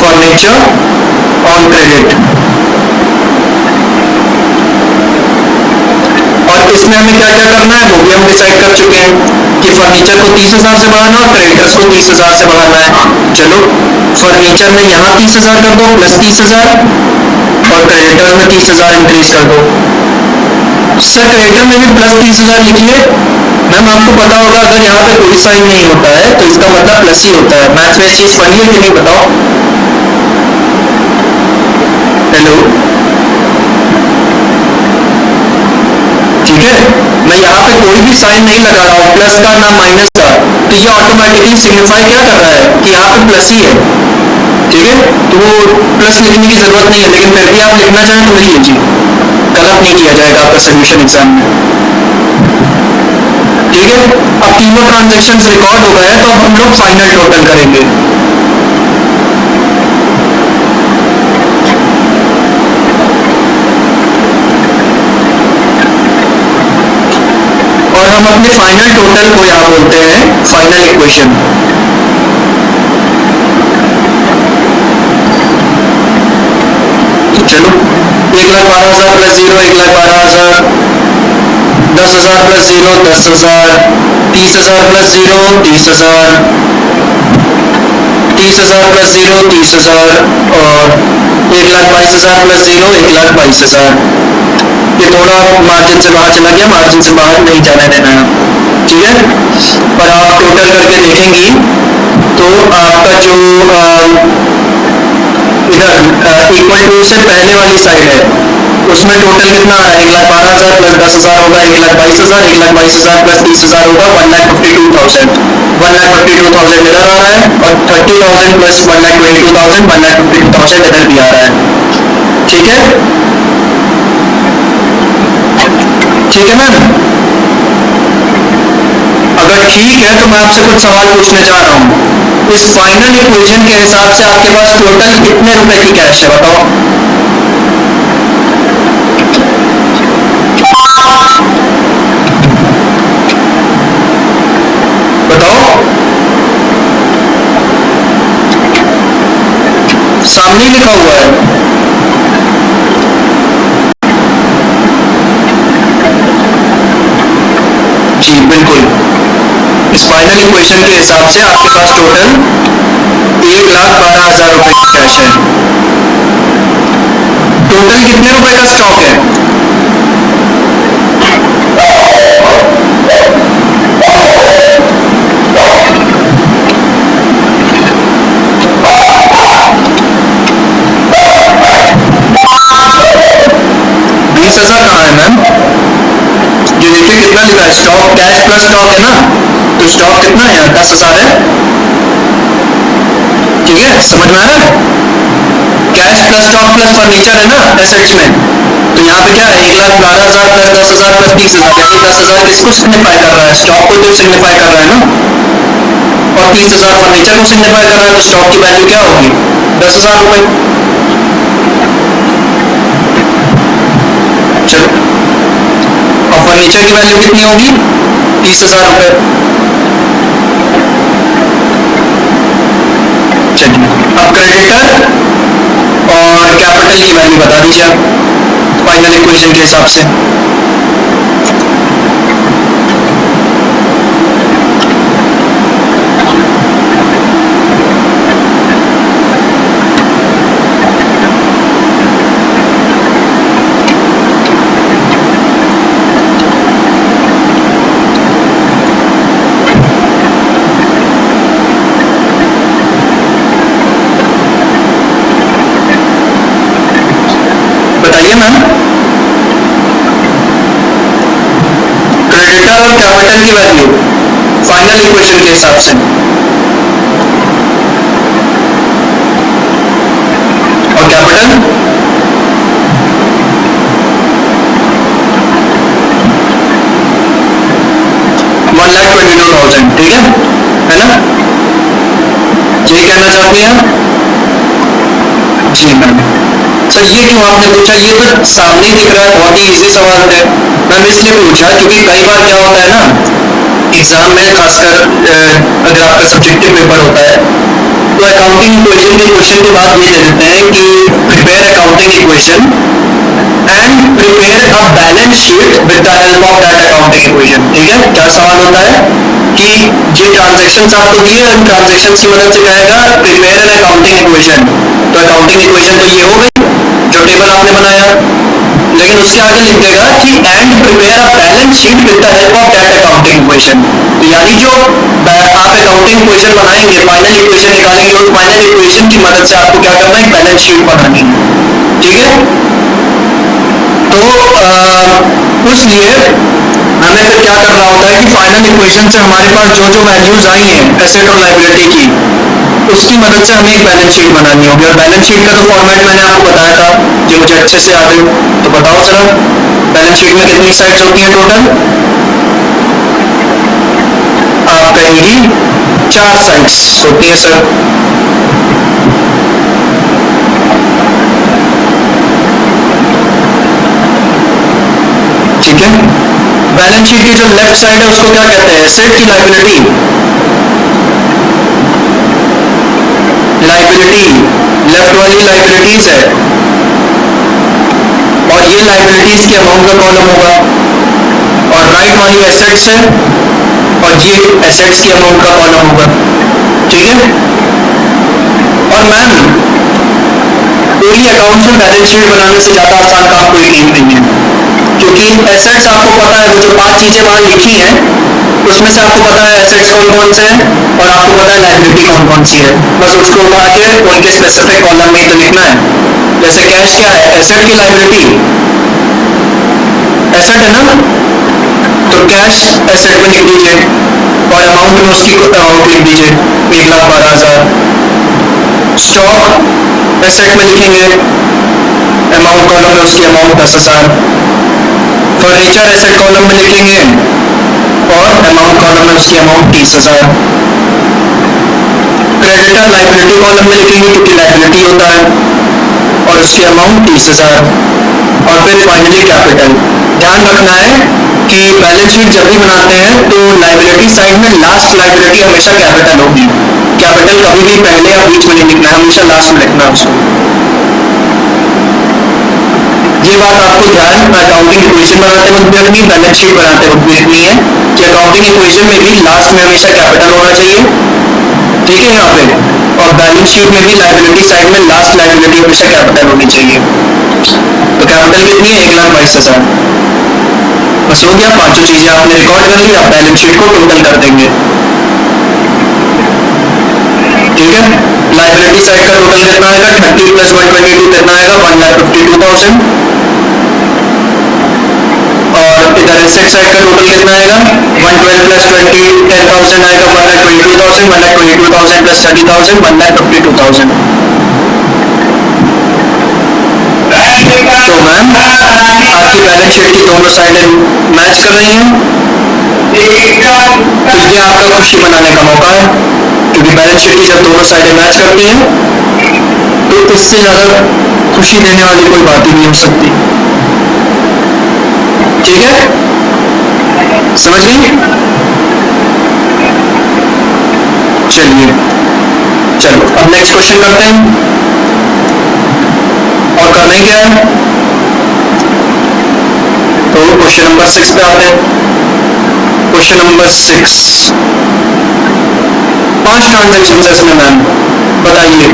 फर्नीचर ऑन क्रेडिट। और इसमें हमें क्या क्या करना है वो भी हम डिसाइड कर चुके हैं कि फर्नीचर को 30,000 से बढ़ाना और क्रेडिटर्स को 30,000 से बढ़ाना है। चलो, फर्नीचर में यहाँ 30,000 कर दो प्लस 30,000 और क्रेडिटर्स में 30,000 इंक्रीज कर दो। सर क्रेडिटर में भी प्लस 30,000 लिखिए। मैम आपको पता होगा अगर यहाँ पे कोई साइन नहीं होता है तो इसका मतलब प्लस ही होता है। मैथ्स में ये चीज पढ़ी है कि नहीं बताओ। हेलो, ठीक है, मैं यहाँ पे कोई भी साइन नहीं लगा रहा हूँ, प्लस का ना माइनस का, तो ये ऑटोमेटिकली सिग्निफाई क्या कर रहा है कि यहाँ पे प्लस ही है, ठीक है। तो वो प्लस लिखने की जरूरत नहीं है, लेकिन फिर भी आप लिखना चाहें तो लिख लीजिए, गलत नहीं किया जाएगा आपका सोल्यूशन एग्जाम में, ठीक है। अब तीनों ट्रांजेक्शन रिकॉर्ड हो गए तो अब हम लोग फाइनल टोटल करेंगे। और हम अपने फाइनल टोटल को यहाँ बोलते हैं फाइनल इक्वेशन। चलो 1,12,000 प्लस 0 1,12,000, 10,000 प्लस 0 10,000, 30,000 प्लस 0 30,000, 30,000 प्लस 0 30,000 और 1,22,000 प्लस 0 1,22,000। ये थोड़ा मार्जिन से बाहर चला गया, मार्जिन से बाहर नहीं जाने देना है, ठीक है। और आप टोटल करके देखेंगी तो आपका जो इधर इक्वल टू से पहले वाली साइड है उसमें टोटल कितना आ रहा है, 1,12,000 प्लस 10,000 होगा 1,22,000, 1,22,000 प्लस 30,000 होगा 1,52,000, 1,52,000 इधर आ रहा है और 30,000 प्लस 1,22,000 1,52,000 इधर भी आ रहा है, ठीक है, ठीक है मैम। अगर ठीक है तो मैं आपसे कुछ सवाल पूछना चाह रहा हूँ। इस फाइनल इक्वेशन के हिसाब से आपके पास टोटल कितने रुपए की कैश है, बताओ। बताओ, सामने लिखा हुआ है। जी बिल्कुल, इस फाइनल इक्वेशन के हिसाब से आपके पास टोटल 1,12,000 रुपए की कैश है। टोटल कितने रुपए का स्टॉक है, ₹20,000 कहाँ है मैम, ये देखिए कितना लिखा है, स्टॉक कैश प्लस स्टॉक है ना, तो स्टॉक कितना है, 10,000 है, ठीक है, समझ में आ रहा है। Cash plus stock plus furniture है ना एसेट्स में, तो यहाँ पे क्या है 1,12,000 प्लस 10,000 प्लस 30,000, यानी 10,000 किसको सिग्निफाई कर रहा है, स्टॉक को तो सिग्निफाई कर रहा है ना, और 30,000 फर्नीचर को सिग्निफाई कर रहा है, तो स्टॉक की वैल्यू क्या होगी 10,000 रुपए। चलो, और फर्नीचर की वैल्यू कितनी होगी 30,000 रुपए। चलिए, अब क्रेडिटर और कैपिटल की वैल्यू बता दीजिए आप फाइनल इक्वेशन के हिसाब से। बताइए मैम, क्रेडिटर और कैपिटल की वैल्यू फाइनल इक्वेशन के हिसाब से, और कैपिटल 1,22,000, ठीक है ना, यही कहना चाहती हैं जी मैम। सर ये क्यों आपने पूछा, ये तो सामने दिख रहा है, बहुत ही इजी सवाल है मैम, इसलिए पूछा क्योंकि कई बार क्या होता है ना एग्जाम में, खासकर अगर आपका सब्जेक्टिव पेपर होता है तो अकाउंटिंग इक्वेशन के क्वेश्चन के बाद ये दे देते हैं कि prepare accounting equation and prepare a balance sheet with the help of that accounting equation, ठीक है। क्या सवाल होता है कि ये ट्रांजेक्शंस आपको दिए, उन ट्रांजेक्शंस की मदद से कहेगा प्रिपेयर एन अकाउंटिंग इक्वेशन, तो अकाउंटिंग इक्वेशन तो ये हो गई जो टेबल आपने बनाया, लेकिन उसके आगे लिख देगा कि and prepare a balance sheet with the help of that accounting equation, तो यानी जो आप अकाउंटिंग इक्वेशन बनाएंगे, फाइनल इक्वेशन निकालेंगे, उस फाइनल इक्वेशन की मदद से आपको क्या करना है, बैलेंस शीट बनानी है, ठीक है। तो उसलिए हमें फिर क्या करना होता है कि फाइनल इक्वेशन से हमारे पास जो जो वैल्यूज आई हैं एसेट और लायबिलिटी की, उसकी मदद से हमें एक बैलेंस शीट बनानी होगी। और बैलेंस शीट का तो फॉर्मेट मैंने आपको बताया था, जो मुझे अच्छे से याद है। तो बताओ जरा, बैलेंस शीट में कितनी साइड्स होती हैं टोटल? आप कहेंगी 4 साइड्स होती हैं सर। ठीक है, बैलेंस शीट की जो लेफ्ट साइड है उसको क्या कहते हैं? एसेट की लायबिलिटी? लायबिलिटी, लेफ्ट वाली लायबिलिटीज है, और ये लायबिलिटीज के अमाउंट का कॉलम होगा। और राइट वाली एसेट्स है, और ये एसेट्स के अमाउंट का कॉलम होगा। ठीक है, और मैम पूरी अकाउंट में बैलेंस शीट बनाने से ज्यादा आसान काम कोई नहीं है, क्योंकि एसेट्स आपको पता है, वो जो 5 चीजें वहां लिखी हैं उसमें से आपको पता है एसेट्स कौन कौन से हैं, और आपको पता है लायबिलिटी कौन कौन सी है। बस उसको उठा के उनके स्पेसिफिक कॉलम में तो लिखना है। जैसे कैश क्या है? एसेट की लायबिलिटी एसेट है ना, तो कैश एसेट में लिख दीजिए, और अमाउंट में उसकी अमाउंट लिख दीजिए 1,12,000। स्टॉक एसेट में लिखेंगे, अमाउंट कॉलम में उसकी अमाउंट 10,000। फर्नीचर एसेट कॉलम में लिखेंगे, और अमाउंट कॉलम में उसकी अमाउंट 30,000। क्रेडिटर लायबिलिटी कॉलम में लिखेंगे, क्योंकि लायबिलिटी होता है, और उसकी अमाउंट 30,000। और फिर फाइनली कैपिटल। ध्यान रखना है कि बैलेंस शीट जब भी बनाते हैं तो लायबिलिटी साइड में लास्ट लायबिलिटी हमेशा कैपिटल होगी। कैपिटल कभी भी पहले या बीच में नहीं लिखना है, हमेशा लास्ट में लिखना है उसको। ये बात आपको ध्यान अकाउंटिंग इक्वेशन बनाते वक्त भी रखनी, बैलेंस शीट बनाते वक्त भी रखनी है कि अकाउंटिंग इक्वेशन में भी लास्ट में हमेशा कैपिटल होना चाहिए। ठीक है, यहाँ पे। और बैलेंस शीट में भी लायबिलिटी साइड में लास्ट लायबिलिटी हमेशा कैपिटल होनी चाहिए। तो कैपिटल कितनी है? 1,22,000। बस हो गया, 5 चीजें आपने रिकॉर्ड कर ली। आप बैलेंस शीट को टोटल कर देंगे। ठीक है, लायबिलिटी साइड का टोटल कितना आएगा? 30 + 122 कितना आएगा? 1,52,000। और इधर एसेट साइड का टोटल कितना आएगा? 112 + 20 10,000 आएगा, 1,22,000। 1,22,000 + 30,000 1,52,000। तो मैम आपकी बैलेंस शीट की दोनों साइडें मैच कर रही हैं, तो ये आपका खुशी मनाने का मौका है, क्योंकि बैलेंस शीट की जब दोनों साइडें मैच करती हैं तो इससे ज्यादा खुशी देने वाली कोई बात ही नहीं हो सकती। ठीक है, समझ गई? चलिए, चलो अब नेक्स्ट क्वेश्चन करते हैं। और करना ही क्या है, तो क्वेश्चन नंबर 6 पे आते हैं। क्वेश्चन नंबर 6, 5 ट्रांजेक्शन है इसमें मैम, बताइए।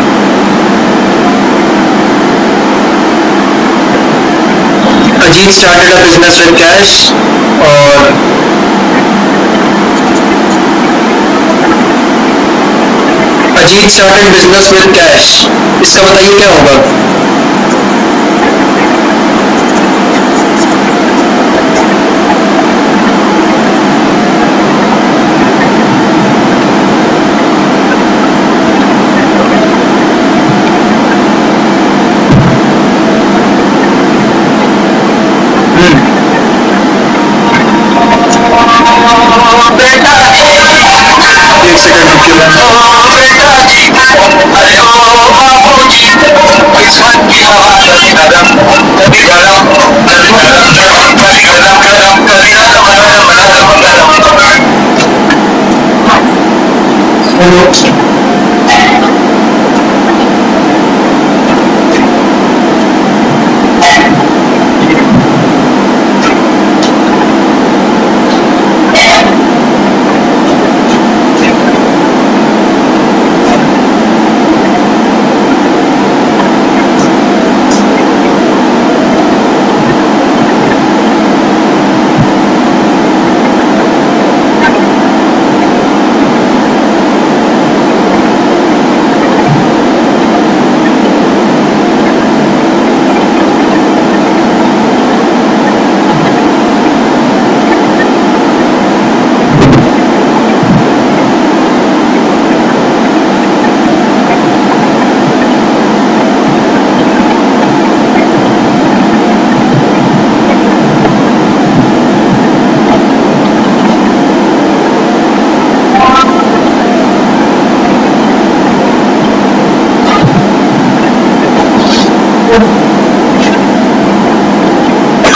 Ajit started a business with cash, और Ajit started business with cash, इसका बताइए क्या होगा? एक सेकंड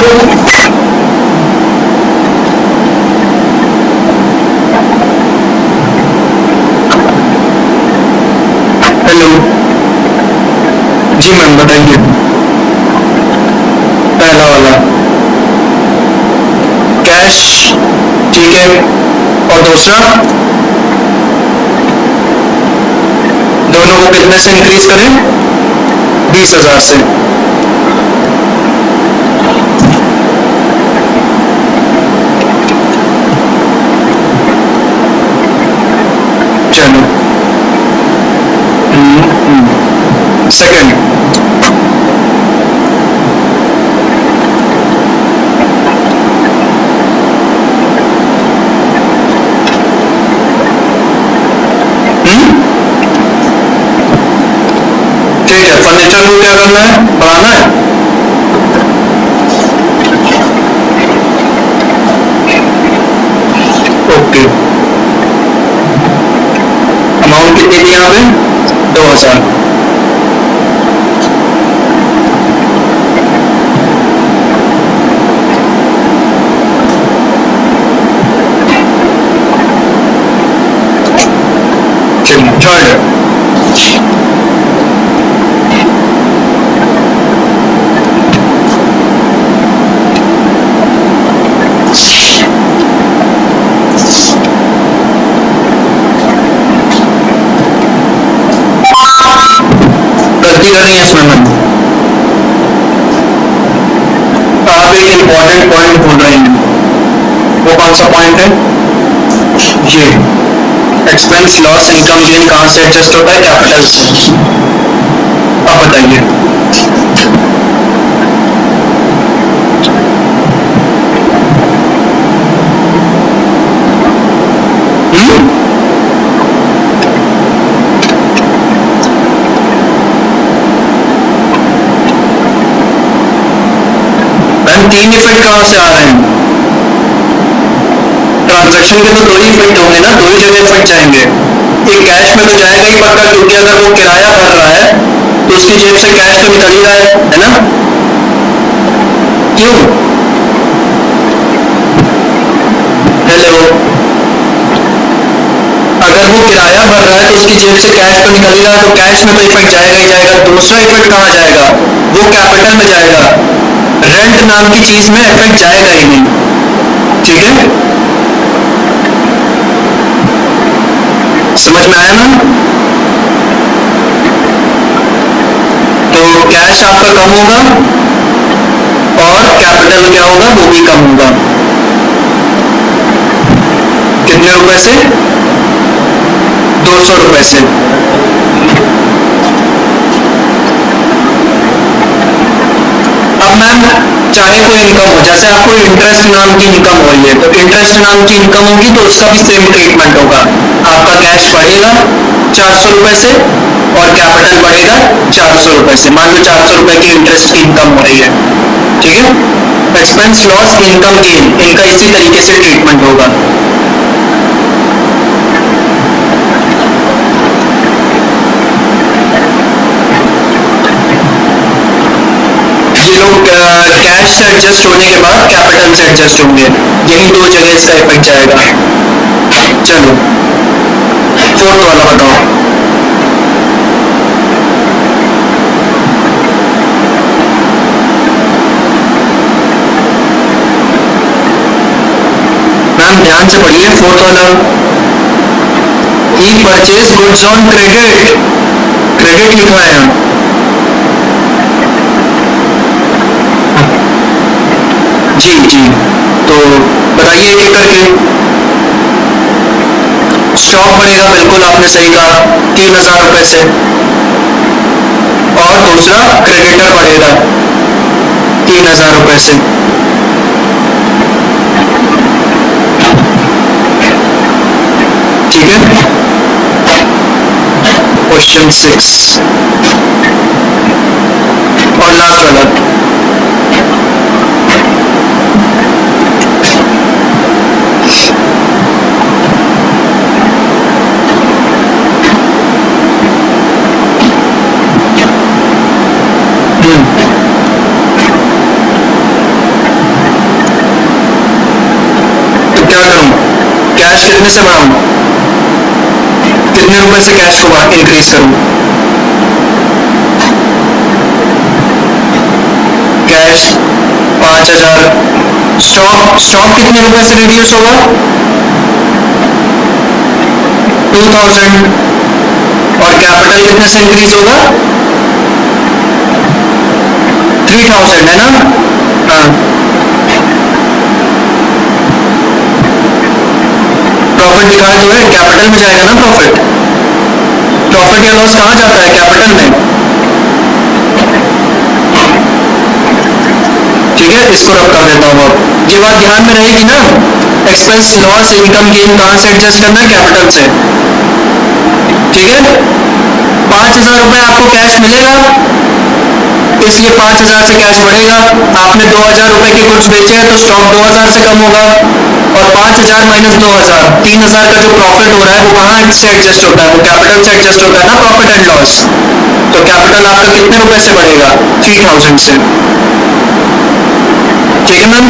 हेलो, जी मैम बताइए। पहला वाला कैश, ठीक है। और दूसरा, दोनों को कितने से इंक्रीज करें? 20,000 से। चलो, सेकंड, ठीक है। फर्नीचर को क्या करना है? बढ़ाना है। ओके, अमाउंट कितनी थी यहाँ पे? 2,000। चलिए थर्ड, गलती कर रही है इसमें मैम। आप एक इंपॉर्टेंट पॉइंट भूल रहे हैं। वो कौन सा पॉइंट है? ये एक्सपेंस लॉस इनकम गेन कहां से एडजस्ट होता है? कैपिटल से। आप बताइए। मैम तीन इफेक्ट कहां से आ रहे हैं? ट्रांजैक्शन के तो दो ही इफेक्ट होंगे ना, दो ही जगह इफेक्ट जाएंगे। एक कैश में तो जाएगा ही पक्का, क्योंकि अगर वो किराया भर रहा है तो उसकी जेब से कैश तो निकल ही रहा है ना? क्यों? हेलो, अगर वो किराया भर रहा है तो उसकी जेब से कैश तो निकल ही रहा है, तो कैश में तो इफेक्ट जाएगा ही जाएगा। दूसरा इफेक्ट कहाँ जाएगा? वो कैपिटल में जाएगा। रेंट नाम की चीज में इफेक्ट जाएगा ही नहीं। ठीक है, समझ में आया ना? तो कैश आपका कम होगा और कैपिटल क्या होगा? वो भी कम होगा। कितने रुपए से? 200 रुपए से। अब मैम चाहे कोई इनकम हो, जैसे आपको इंटरेस्ट नाम की इनकम हो रही है, तो इंटरेस्ट नाम की इनकम होगी तो उसका भी सेम ट्रीटमेंट होगा। आपका कैश बढ़ेगा 400 रुपए से और कैपिटल बढ़ेगा 400 रुपए से। मान लो 400 रुपए की इंटरेस्ट की इनकम हो रही है, ठीक है। एक्सपेंस लॉस इनकम गेन इनका इसी तरीके से ट्रीटमेंट होगा। ये लोग कैश से एडजस्ट होने के बाद कैपिटल से एडजस्ट होंगे, यही दो जगह इसका इफेक्ट जाएगा। चलो फोर्थ वाला बताओ। मैम ध्यान से पढ़िए फोर्थ वाला। He purchase goods on credit, credit लिखा है यहाँ। जी जी, तो बताइए एक करके। स्टॉक बढ़ेगा, बिल्कुल आपने सही कहा, 3,000 रुपए से। और दूसरा क्रेडिटर बढ़ेगा 3,000 रुपए से। ठीक है, क्वेश्चन 6 और लास्ट वाला। कैश कितने से बढ़ाऊं, कितने रुपए से कैश को इंक्रीज करूं? कैश 5,000, स्टॉक स्टॉक कितने रुपए से रिड्यूस होगा? 2,000, और कैपिटल कितने से इंक्रीज होगा? 3,000 है ना? हाँ, प्रॉफिट दिखा जो है कैपिटल में जाएगा ना, प्रॉफिट प्रॉफिट या लॉस कहाँ जाता है? कैपिटल में। ठीक है, इसको रब कर देता हूँ। अब ये बात ध्यान में रहेगी ना, एक्सपेंस लॉस इनकम गेन कहाँ से एडजस्ट करना है? कैपिटल से। ठीक है, 5,000 रुपए आपको कैश मिलेगा, इसलिए 5,000 से कैश बढ़ेगा। आपने 2,000 रुपए के गुड्स बेचे हैं तो स्टॉक 2,000 से कम होगा, और 5,000 माइनस 2,000, 3,000 का जो प्रॉफिट हो रहा है वो कहाँ से एडजस्ट होता है? वो कैपिटल से एडजस्ट होता है ना, प्रॉफिट एंड लॉस। तो कैपिटल आपका कितने रुपए से बढ़ेगा? 3,000 से। ठीक है मैम?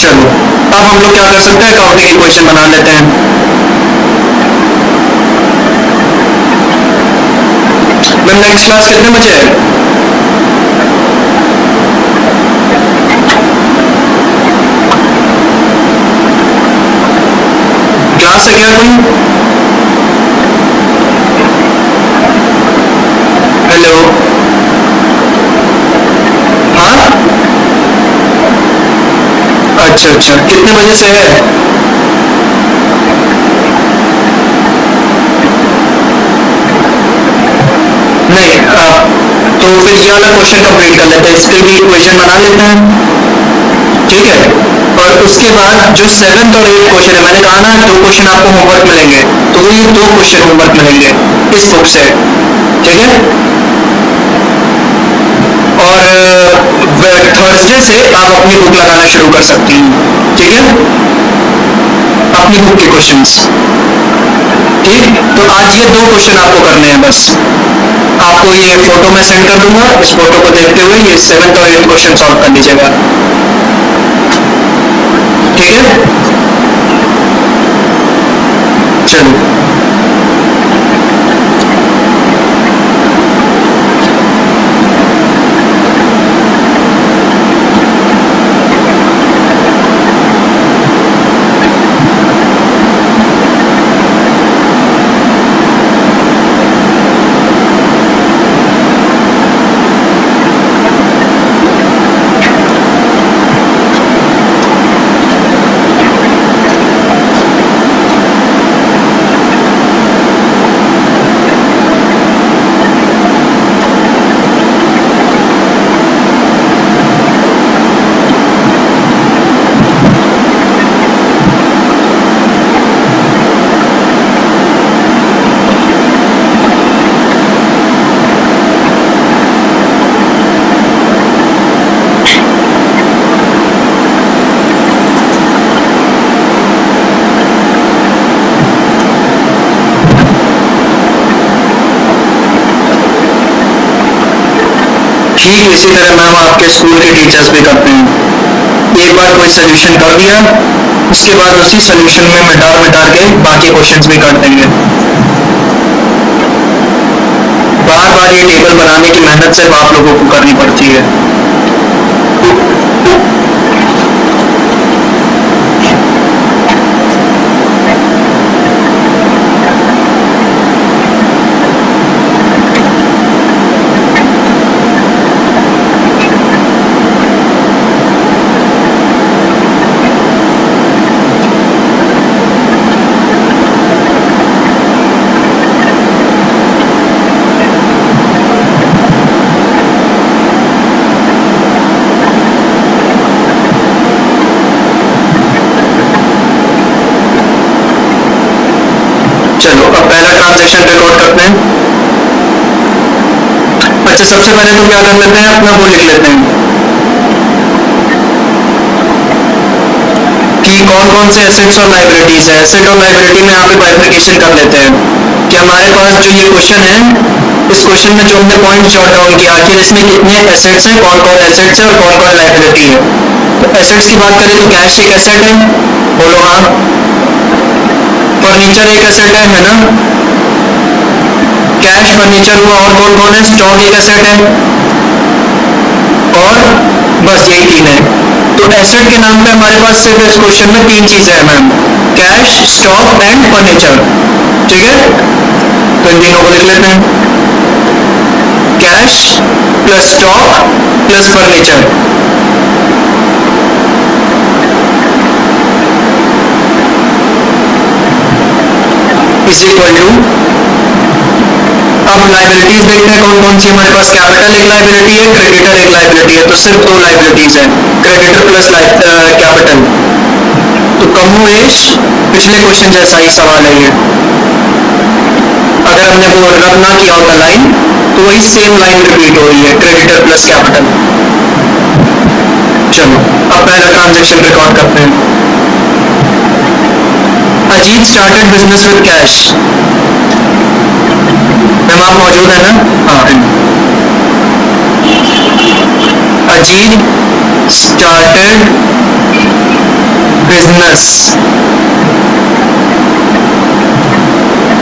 चलो, अब हम लोग क्या कर सकते हैं? अकाउंटिंग इक्वेशन बना लेते हैं। मैम नेक्स्ट क्लास कितने बजे है? क्लास है क्या कोई? हेलो, हाँ, अच्छा अच्छा, कितने बजे से है? नहीं, तो फिर ये वाला क्वेश्चन कंप्लीट कर लेते हैं, इसके भी इक्वेशन बना लेते हैं। ठीक है, और उसके बाद जो 7th और 8th क्वेश्चन है, मैंने कहा ना 2 क्वेश्चन आपको होमवर्क मिलेंगे, तो वो 2 क्वेश्चन होमवर्क मिलेंगे इस बुक से। ठीक है, और थर्सडे से आप अपनी बुक लगाना शुरू कर सकती हैं। ठीक है, अपनी बुक के क्वेश्चंस। ठीक, तो आज ये 2 क्वेश्चन आपको करने हैं बस। आपको ये फोटो में सेंड कर दूंगा, इस फोटो को देखते हुए ये 7th और 8th क्वेश्चन सॉल्व कर लीजिएगा। ठीक है, चलो, ठीक इसी तरह मैम आपके स्कूल के टीचर्स भी करते हैं। एक बार कोई सोल्यूशन कर दिया, उसके बाद उसी सोल्यूशन में मिटा मिटा के बाकी क्वेश्चंस भी कर देंगे। बार बार ये टेबल बनाने की मेहनत सिर्फ आप लोगों को करनी पड़ती है। चलो, अब पहला ट्रांजैक्शन रिकॉर्ड करते हैं। अच्छा, सबसे पहले तो क्या कर लेते हैं, अपना वो लिख लेते हैं कि कौन कौन से एसेट्स और लाइबिलिटीज है। एसेट और लाइबिलिटी में यहाँ पे बाइफिकेशन कर लेते हैं कि हमारे पास जो ये क्वेश्चन है इस क्वेश्चन में जो हमने पॉइंट जॉट डाउन किया, आखिर इसमें कितने एसेट्स हैं, कौन कौन एसेट्स है और कौन कौन लायबिलिटी है। तो एसेट्स की बात करें तो कैश एक एसेट है, बोलो हाँ। फर्नीचर एक एसेट है ना, कैश फर्नीचर हुआ, और कौन कौन है, स्टॉक एक एसेट है, और बस यही तीन है। तो एसेट के नाम पे हमारे पास सिर्फ इस क्वेश्चन में तीन चीजें हैं ma'am, cash, stock and furniture. ठीक है, तो इन तीनों को लिख लेते हैं, cash plus stock plus furniture. Is equal to, अब लाइबिलिटीज देखते हैं कौन कौन सी हमारे पास। कैपिटल एक लाइबिलिटी है, क्रेडिटर एक लाइबिलिटी है, तो सिर्फ दो लाइबिलिटीज हैं, क्रेडिटर प्लस कैपिटल। तो कमोवेश पिछले क्वेश्चन जैसा ही सवाल है ये, अगर हमने वो रब ना किया होता लाइन, तो वही सेम लाइन रिपीट हो रही है, क्रेडिटर प्लस कैपिटल। चलो अब पहला ट्रांजैक्शन रिकॉर्ड करते हैं। Ajit started business with cash. Ma'am आप मौजूद है ना? हाँ, Ajit started business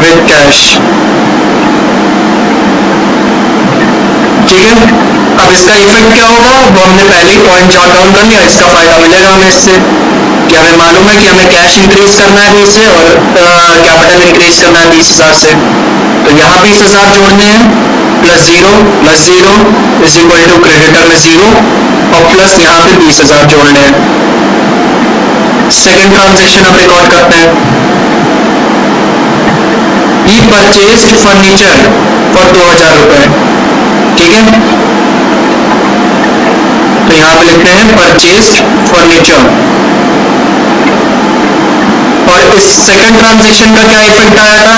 with cash. ठीक है, अब इसका इफेक्ट क्या होगा, वो हमने पहले ही पॉइंट जॉट डाउन कर लिया। इसका फायदा मिलेगा हमें इससे कि हमें मालूम है कि हमें कैश इंक्रीज करना है 20 से और कैपिटल इंक्रीज करना है 20,000 से। तो यहाँ 20,000 जोड़ने हैं, plus zero is equal to creditor में 0 और प्लस यहाँ पे 20,000 जोड़ने हैं। सेकेंड ट्रांजेक्शन अब रिकॉर्ड करते हैं। ही परचेज्ड फर्नीचर फॉर 2,000 रुपए। ठीक है, तो यहां पे लिखते हैं परचेज्ड फर्नीचर। और इस सेकंड ट्रांजेक्शन का क्या इफेक्ट आया था,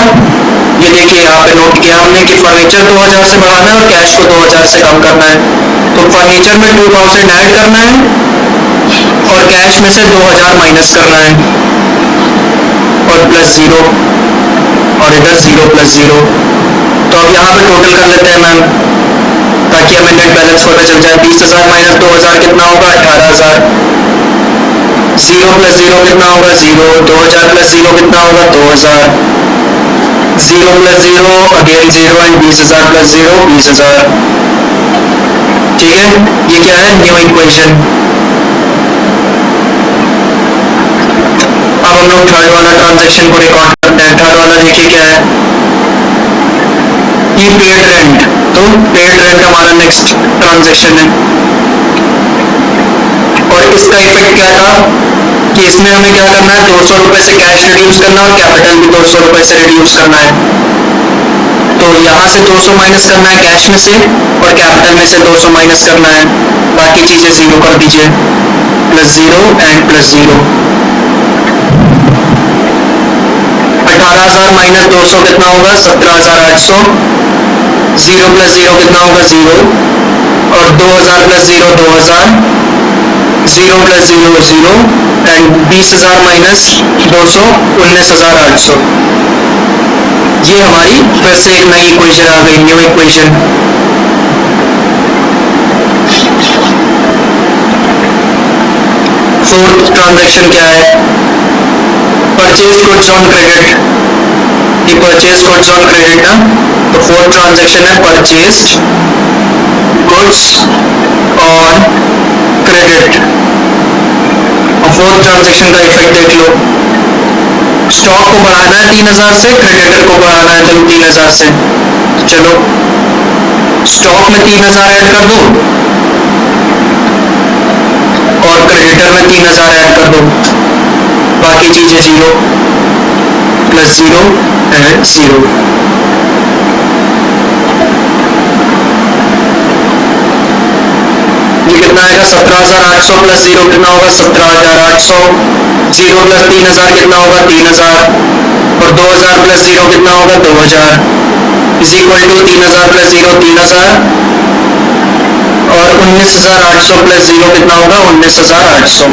ये देखिए यहाँ पे नोट किया हमने कि फर्नीचर 2,000 से बढ़ाना है और कैश को 2,000 से कम करना है। तो फर्नीचर में 2,000 ऐड करना है और कैश में से 2,000 माइनस करना है, और प्लस 0 और इधर 0 प्लस 0। तो अब यहाँ पे टोटल कर लेते हैं मैम, ताकि हमें नेट बैलेंस पता चल जाए। 20,000 माइनस 2,000 कितना होगा, 18,000। 0 प्लस 0 कितना होगा, 0। 2,000 प्लस 0 कितना होगा, 2,000। 0 प्लस 0 अगेन 0 एंड 20,000 प्लस 0 20,000। ठीक है, ये क्या है, न्यू इक्वेशन। अब हम लोग थर्ड वाला ट्रांजेक्शन को रिकॉर्ड करते हैं। थर्ड वाला देखिए क्या है, ही पेड रेंट। तो पेड रेंट हमारा नेक्स्ट ट्रांजेक्शन है, और इसका इफेक्ट क्या था कि इसमें हमें क्या करना है, 200 रुपए से कैश रिड्यूस करना है और कैपिटल भी 200 रुपए से रिड्यूस करना है। तो यहां से 200 माइनस करना है कैश में से, और कैपिटल में से 200 माइनस करना है, बाकी चीजें 0 कर दीजिए, प्लस 0 एंड प्लस 0। 18,000 माइनस 200 कितना होगा, 17,800। 0 प्लस 0 कितना होगा, 0, और 2,000 प्लस 0 2,000। 0 plus 0 0 and 20,000 minus 200 19,800। ये हमारी फिर से एक नई इक्वेशन आ गई, न्यू इक्वेशन। फोर्थ ट्रांजैक्शन क्या है, परचेज गुड्स ऑन क्रेडिट। ये परचेज गुड्स ऑन क्रेडिट ना, तो फोर्थ ट्रांजैक्शन है परचेज्ड गुड्स ऑन क्रेडिट। और फोर्थ ट्रांजैक्शन का इफेक्ट देख लो, स्टॉक को बढ़ाना है 3,000 से, क्रेडिटर को बढ़ाना है 3,000 से। चलो स्टॉक में 3,000 ऐड कर दो और क्रेडिटर में 3,000 ऐड कर दो, बाकी चीजें 0 प्लस 0 एंड 0। ये कितना आएगा, 17,800 प्लस 0 कितना होगा, 17,800। 0 प्लस 3,000 कितना होगा, 3,000, और 2,000 प्लस 0 कितना होगा, 2,000। इज इक्वल टू 3,000 प्लस 0 3,000, और 19,800 प्लस 0 कितना होगा, 19,800।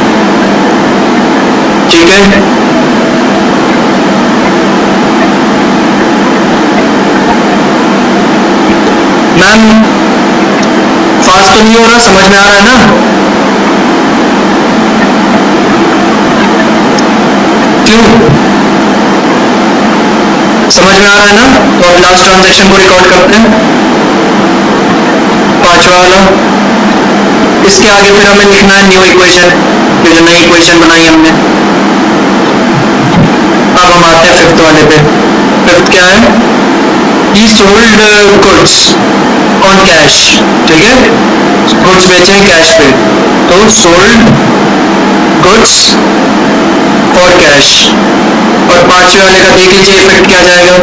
ठीक है, मैम फास्ट तो नहीं हो रहा, समझ में आ रहा है ना? क्यों? समझ में आ रहा है ना? तो अब लास्ट ट्रांजैक्शन को रिकॉर्ड करते हैं, पांचवा वाला। इसके आगे फिर हमें लिखना है न्यू इक्वेशन, ये जो नई इक्वेशन बनाई हमने। अब हम आते हैं फिफ्थ वाले पे। फिफ्थ क्या है? ही सोल्ड गुड्स ऑन कैश, ठीक है, गुड्स बेचे हैं कैश पे, तो सोल्ड गुड्स फॉर कैश। और पांचवे वाले का देख लीजिए इफेक्ट क्या जाएगा।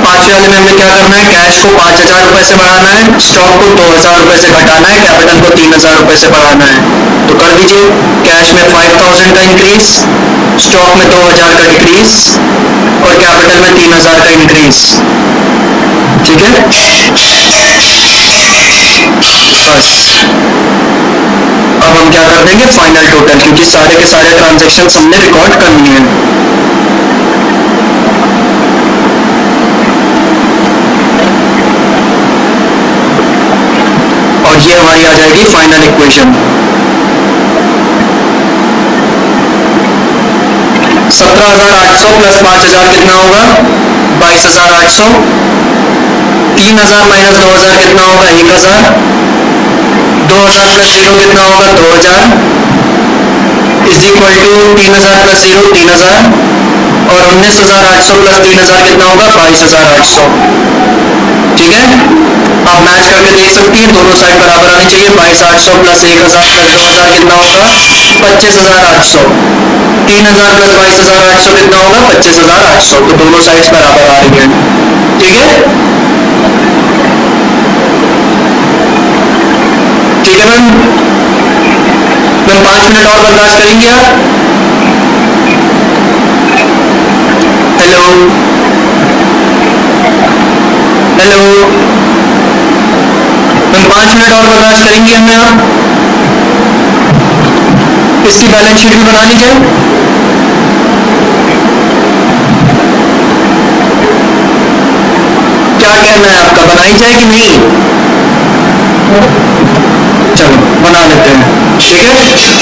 पांचवे वाले में हमें क्या करना है? कैश को 5,000 रुपए से बढ़ाना है, स्टॉक को 2,000 रुपए से घटाना है, कैपिटल को 3,000 रुपए से बढ़ाना है। तो कर दीजिए, कैश में 5,000 का इंक्रीज, स्टॉक में 2,000 का डिक्रीज और कैपिटल में 3,000 का इंक्रीज, ठीक है। बस अब हम क्या कर देंगे? फाइनल टोटल, क्योंकि सारे के सारे ट्रांजैक्शन हमने रिकॉर्ड करनी है। और ये हमारी आ जाएगी फाइनल इक्वेशन। 17,800 प्लस 5,000 कितना होगा? 22,800। 3,000 माइनस 2,000 कितना होगा? 1,000। 2,000 प्लस 0 कितना होगा? 2,000 इज इक्वल टू 3,000 प्लस 0 3,000। और 19,800 प्लस 3,000 कितना होगा? 22,800, ठीक है। आप मैच करके देख सकती हैं, दोनों साइड बराबर आनी चाहिए। 22,800 प्लस 1,000 प्लस 2,000 कितना होगा? 25,800। 3,000 प्लस 22,800 कितना होगा? 25,800। तो दोनों साइड्स बराबर आ रही है, ठीक है। ठीक है मैम, 5 मिनट और बर्दाश्त करेंगे आप? हेलो हेलो मैम, 5 मिनट और बर्दाश्त करेंगे हमें आप? इसकी बैलेंस शीट भी बना लीजिए। क्या कहना है आपका, बनाई जाए कि नहीं? चलो बना लेते हैं, ठीक है।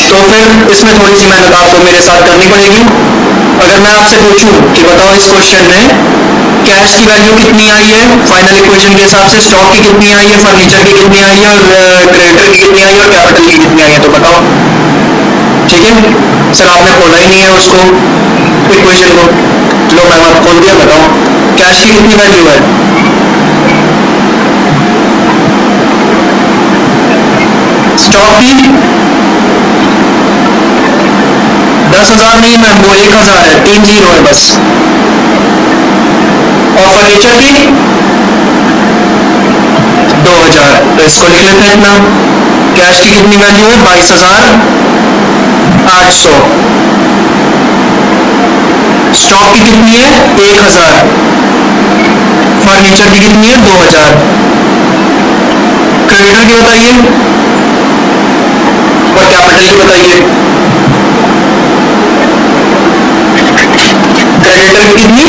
तो फिर इसमें थोड़ी सी मेहनत आपको मेरे साथ करनी पड़ेगी। अगर मैं आपसे पूछूं कि बताओ इस क्वेश्चन में कैश की वैल्यू कितनी आई है फाइनल इक्वेशन के हिसाब से, स्टॉक की कितनी आई है, फर्नीचर की कितनी आई है, और क्रेडिटर की कितनी आई है, और कैपिटल की कितनी आई है, तो बताओ, ठीक है। सर आपने खोला ही नहीं है उसको, इक्वेशन को। लो मैम आप खोल दिया, बताओ कैश की कितनी वैल्यू है? स्टॉक की 10,000 नहीं मैम, वो 1,000 है, 3 0 है बस। और फर्नीचर की 2,000। तो इसको लिख लेते हैं इतना। कैश की कितनी वैल्यू है? 22,800। स्टॉक की कितनी है? 1,000। फर्नीचर की कितनी है? 2,000। क्रेडिटर की बताइए और कैपिटल की बताइए। क्रेडिटर की कितनी?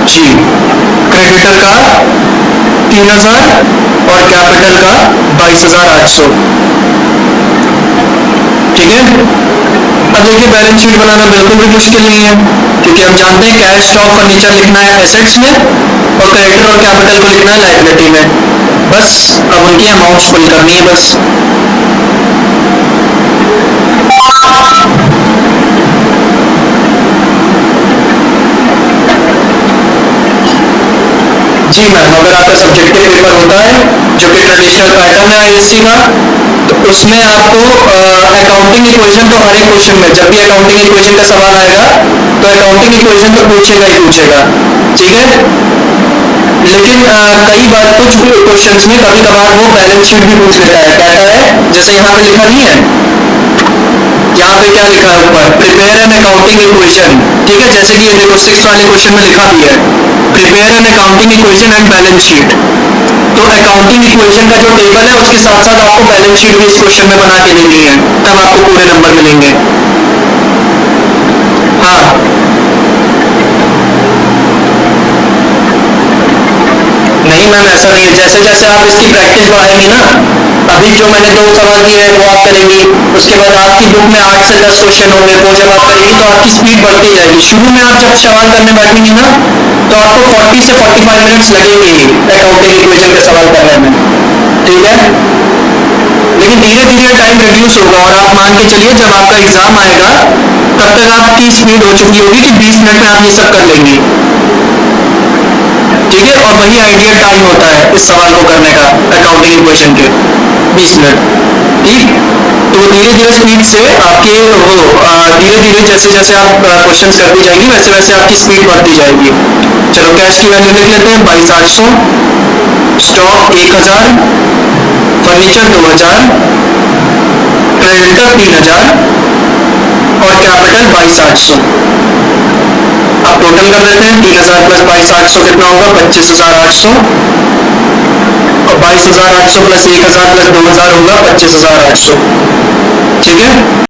जी, क्रेडिटर का 3,000 और कैपिटल का 22,800, ठीक है। अब देखिए बैलेंस शीट बनाना बिल्कुल भी मुश्किल नहीं है, क्योंकि हम जानते हैं कैश, स्टॉक, फर्नीचर लिखना है एसेट्स में और क्रेडिटर और कैपिटल को लिखना है लायबिलिटी में। बस अब उनकी अमाउंट्स पुल करनी है बस। जी मैम, अगर आपका सब्जेक्टिव पेपर होता है जो कि ट्रेडिशनल पैटर्न है आईएससी का, तो उसमें आपको अकाउंटिंग इक्वेशन तो हर एक क्वेश्चन में, जब भी अकाउंटिंग इक्वेशन का सवाल आएगा तो अकाउंटिंग इक्वेशन तो पूछेगा ही पूछेगा, ठीक है। लेकिन कई बार कुछ क्वेश्चंस में कभी कभार वो बैलेंस शीट भी पूछ लेता है। कहता है जैसे यहाँ पे लिखा नहीं है, यहाँ पे क्या लिखा है ऊपर? प्रिपेयर एन अकाउंटिंग इक्वेशन, ठीक है। जैसे कि ये देखो 6th वाले क्वेश्चन में लिखा भी है, prepare an accounting equation and balance sheet. तो अकाउंटिंग इक्वेशन का जो टेबल है उसके साथ साथ आपको बैलेंस शीट भी इस क्वेश्चन में बना के देनी है, तब आपको पूरे नंबर मिलेंगे। हाँ, नहीं मैम ऐसा नहीं है, जैसे जैसे आप इसकी प्रैक्टिस बढ़ाएंगी ना, अभी जो मैंने 2 सवाल दिए हैं वो आप करेंगी, उसके बाद आपकी बुक में 8 से 10 क्वेश्चन होंगे, वो जब आप करेंगी तो आपकी स्पीड बढ़ती जाएगी। शुरू में आप जब सवाल करने बैठेंगी ना तो आपको 40 से 45 मिनट्स लगेंगे ही अकाउंटिंग इक्वेशन के सवाल करने में, ठीक है। लेकिन धीरे धीरे टाइम रिड्यूस होगा और आप मान के चलिए जब आपका एग्जाम आएगा तब तक आपकी स्पीड हो चुकी होगी कि 20 मिनट में आप ये सब कर लेंगी, ठीक है। और वही आइडियल टाइम होता है इस सवाल को करने का अकाउंटिंग इक्वेशन के, 20 मिनट, ठीक। तो धीरे धीरे स्पीड से आपकी वो धीरे धीरे जैसे जैसे आप क्वेश्चन करती जाएंगी वैसे वैसे आपकी स्पीड बढ़ती जाएगी। चलो कैश की वैल्यू लिख लेते हैं 22,800, स्टॉक 1,000, फर्नीचर 2,000, क्रेडिटर 3,000 और कैपिटल 22,800। अब टोटल कर लेते हैं, 3,000 प्लस 22,800 कितना होगा, 25,800, और 22,800 प्लस 1,000 प्लस 2,000 होगा 25,800, ठीक है।